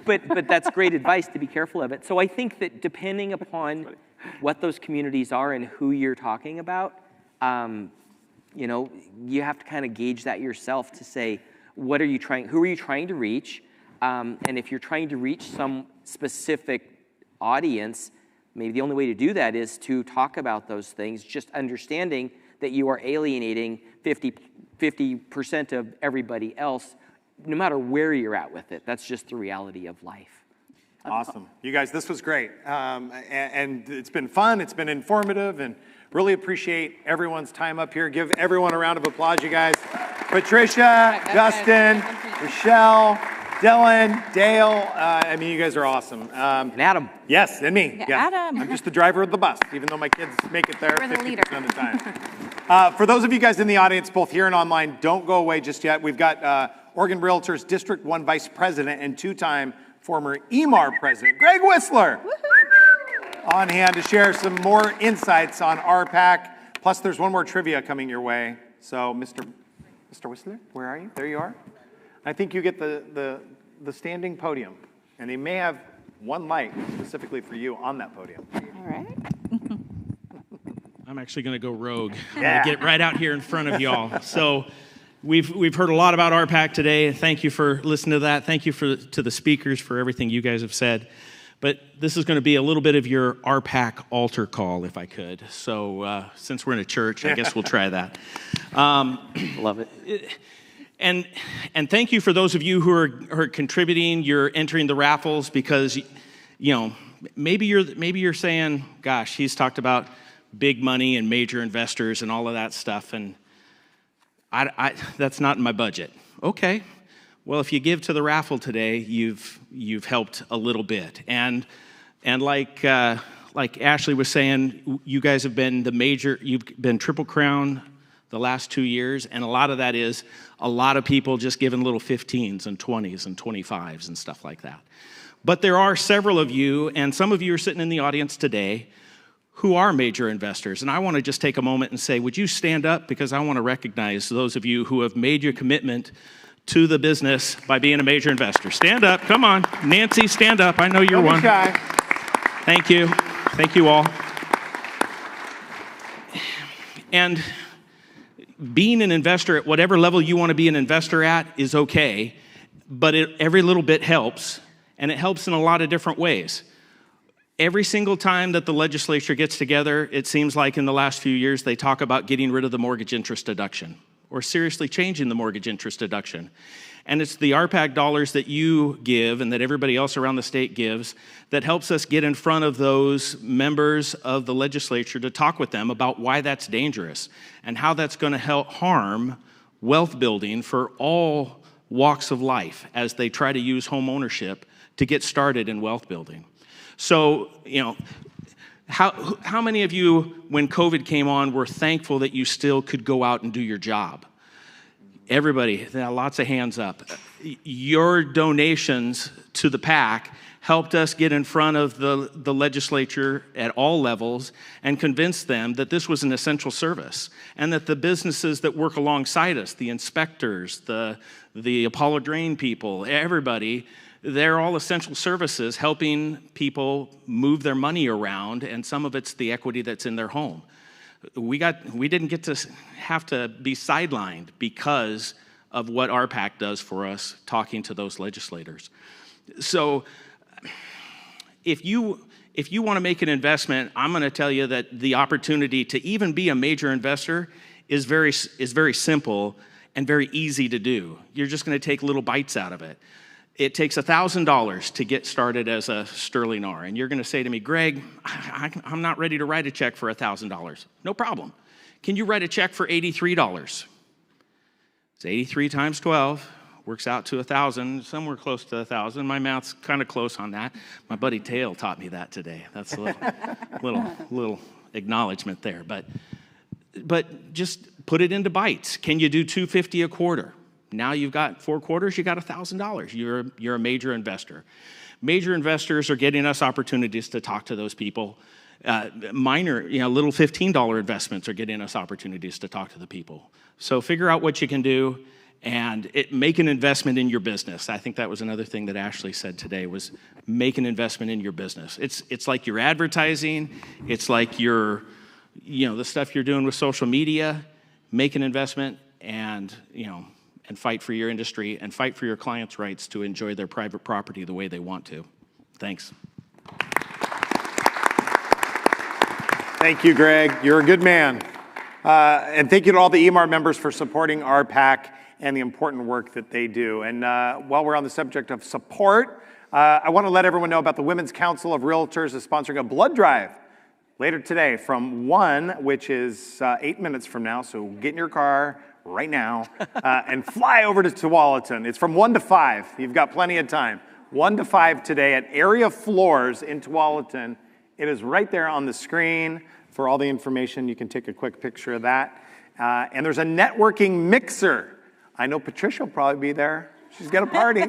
but that's great advice to be careful of it. So I think that depending upon what those communities are and who you're talking about, you know, you have to kind of gauge that yourself to say, who are you trying to reach? And if you're trying to reach some specific audience, maybe the only way to do that is to talk about those things, just understanding that you are alienating 50% of everybody else, no matter where you're at with it. That's just the reality of life. Awesome. You guys, this was great. And it's been fun, it's been informative, and really appreciate everyone's time up here. Give everyone a round of applause, you guys. Patricia, Justin, Rochelle, Dylan, Dale, I mean, you guys are awesome. And Adam. Yes, and me. Yeah, Adam. I'm just the driver of the bus, even though my kids make it there We're the 50% of the time. For those of you guys in the audience, both here and online, don't go away just yet. We've got Oregon Realtors District 1 Vice President and two-time former EMAR President, Greg Whistler, on hand to share some more insights on RPAC. Plus, there's one more trivia coming your way. So, Mr. Whistler, where are you? There you are. I think you get the standing podium, and they may have one light specifically for you on that podium. All right. I'm actually going to go rogue. I'm going to get right out here in front of y'all. So we've heard a lot about RPAC today. Thank you for listening to that. Thank you to the speakers for everything you guys have said. But this is going to be a little bit of your RPAC altar call, if I could. So since we're in a church, I guess we'll try that. Love it. And thank you for those of you who are contributing. You're entering the raffles because, maybe you're saying, gosh, he's talked about big money and major investors and all of that stuff, and I that's not in my budget. Okay. Well, if you give to the raffle today, you've helped a little bit. And like Ashley was saying, you guys have been you've been Triple Crown the last 2 years, and a lot of that is a lot of people just giving little 15s and 20s and 25s and stuff like that. But there are several of you, and some of you are sitting in the audience today, who are major investors. And I want to just take a moment and say, would you stand up? Because I want to recognize those of you who have made your commitment to the business by being a major investor. Stand up, come on. Nancy, stand up. I know you're one. Thank you. Thank you all. And being an investor at whatever level you want to be an investor at is okay, but every little bit helps, and it helps in a lot of different ways. Every single time that the legislature gets together, it seems like in the last few years, they talk about getting rid of the mortgage interest deduction or seriously changing the mortgage interest deduction. And it's the RPAC dollars that you give and that everybody else around the state gives that helps us get in front of those members of the legislature to talk with them about why that's dangerous and how that's going to help harm wealth building for all walks of life as they try to use home ownership to get started in wealth building. So, how many of you, when COVID came on, were thankful that you still could go out and do your job? Everybody, lots of hands up. Your donations to the PAC helped us get in front of the legislature at all levels and convince them that this was an essential service and that the businesses that work alongside us, the inspectors, the Apollo Drain people, everybody, they're all essential services helping people move their money around, and some of it's the equity that's in their home. We didn't get to have to be sidelined because of what RPAC does for us talking to those legislators. So if you want to make an investment, I'm going to tell you that the opportunity to even be a major investor is very simple and very easy to do. You're just going to take little bites out of it. It takes $1,000 to get started as a Sterling R. And you're going to say to me, Greg, I'm not ready to write a check for $1,000. No problem. Can you write a check for $83? It's 83 times 12, works out to 1,000, somewhere close to 1,000. My math's kind of close on that. My buddy Tail taught me that today. That's a little acknowledgement there. But just put it into bites. Can you do $250 a quarter? Now you've got 4 quarters, you got $1,000. You're a major investor. Major investors are getting us opportunities to talk to those people. Minor, little $15 investments are getting us opportunities to talk to the people. So figure out what you can do and make an investment in your business. I think that was another thing that Ashley said today was make an investment in your business. It's like your advertising. It's like your, the stuff you're doing with social media. Make an investment and fight for your industry and fight for your clients' rights to enjoy their private property the way they want to. Thanks. Thank you, Greg. You're a good man. And thank you to all the EMAR members for supporting RPAC and the important work that they do. And while we're on the subject of support, I want to let everyone know about the Women's Council of Realtors is sponsoring a blood drive later today from 1, which is 8 minutes from now. So get in your car right now and fly over to Tualatin. It's from 1 to 5. You've got plenty of time. 1 to 5 today at Area Floors in Tualatin. It is right there on the screen for all the information. You can take a quick picture of that. And there's a networking mixer. I know Patricia will probably be there. She's got a party.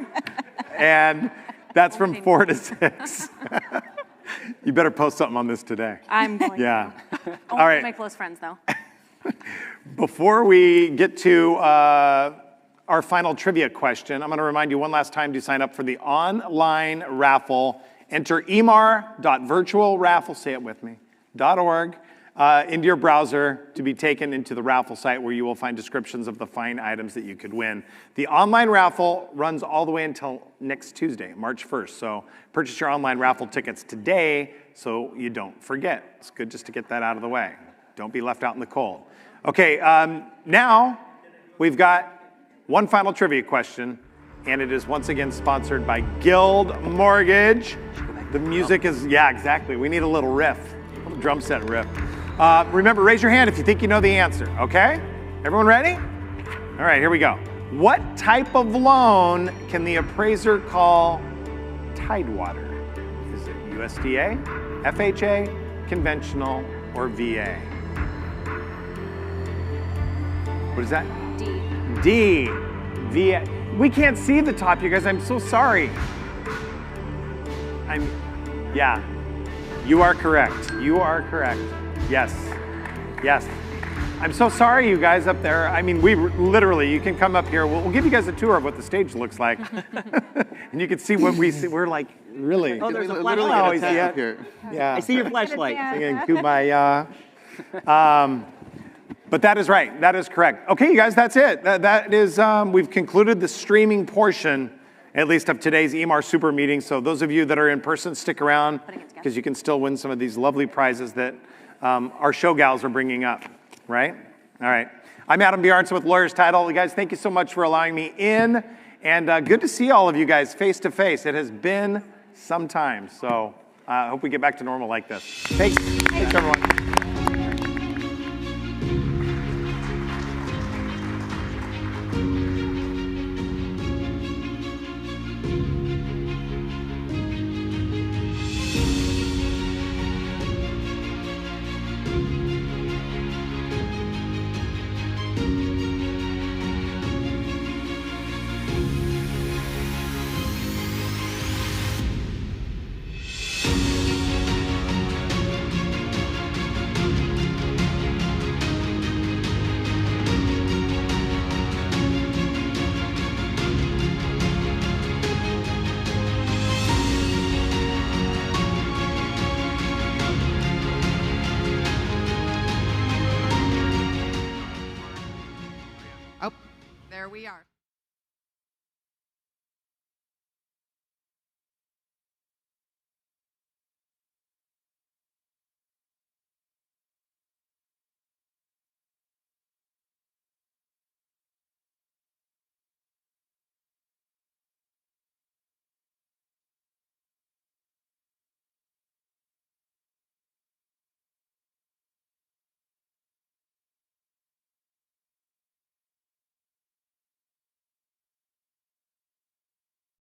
And that's from 4 to 6. You better post something on this today. I'm going to. All right. My close friends, though. Before we get to our final trivia question, I'm going to remind you one last time to sign up for the online raffle. Enter emar.virtualraffle, say it with me, .org. into your browser to be taken into the raffle site where you will find descriptions of the fine items that you could win. The online raffle runs all the way until next Tuesday, March 1st. So purchase your online raffle tickets today so you don't forget. It's good just to get that out of the way. Don't be left out in the cold. Okay, now we've got one final trivia question, and it is once again sponsored by Guild Mortgage. The music is, yeah, exactly. We need a little riff, a little drum set riff. Remember, raise your hand if you think you know the answer, okay? Everyone ready? All right, here we go. What type of loan can the appraiser call Tidewater? Is it USDA, FHA, conventional, or VA? What is that? D. VA. We can't see the top, you guys. I'm so sorry. Yeah. You are correct. You are correct. Yes. Yes. I'm so sorry, you guys up there. I mean, we literally, you can come up here. We'll give you guys a tour of what the stage looks like. And you can see what we see. We're like, really. Oh, there's a literally flashlight. get a tent up here. Yeah. I see your flashlight. Singing Kumbaya. But that is right. That is correct. Okay, you guys, that's it. That is, we've concluded the streaming portion, at least of today's EMAR Super Meeting. So those of you that are in person, stick around because you can still win some of these lovely prizes that our show gals are bringing up, right? All right. I'm Adam Bjarnson with Lawyer's Title. You guys, thank you so much for allowing me in. And good to see all of you guys face to face. It has been some time. So I hope we get back to normal like this. Thanks. Thanks, everyone. There we are.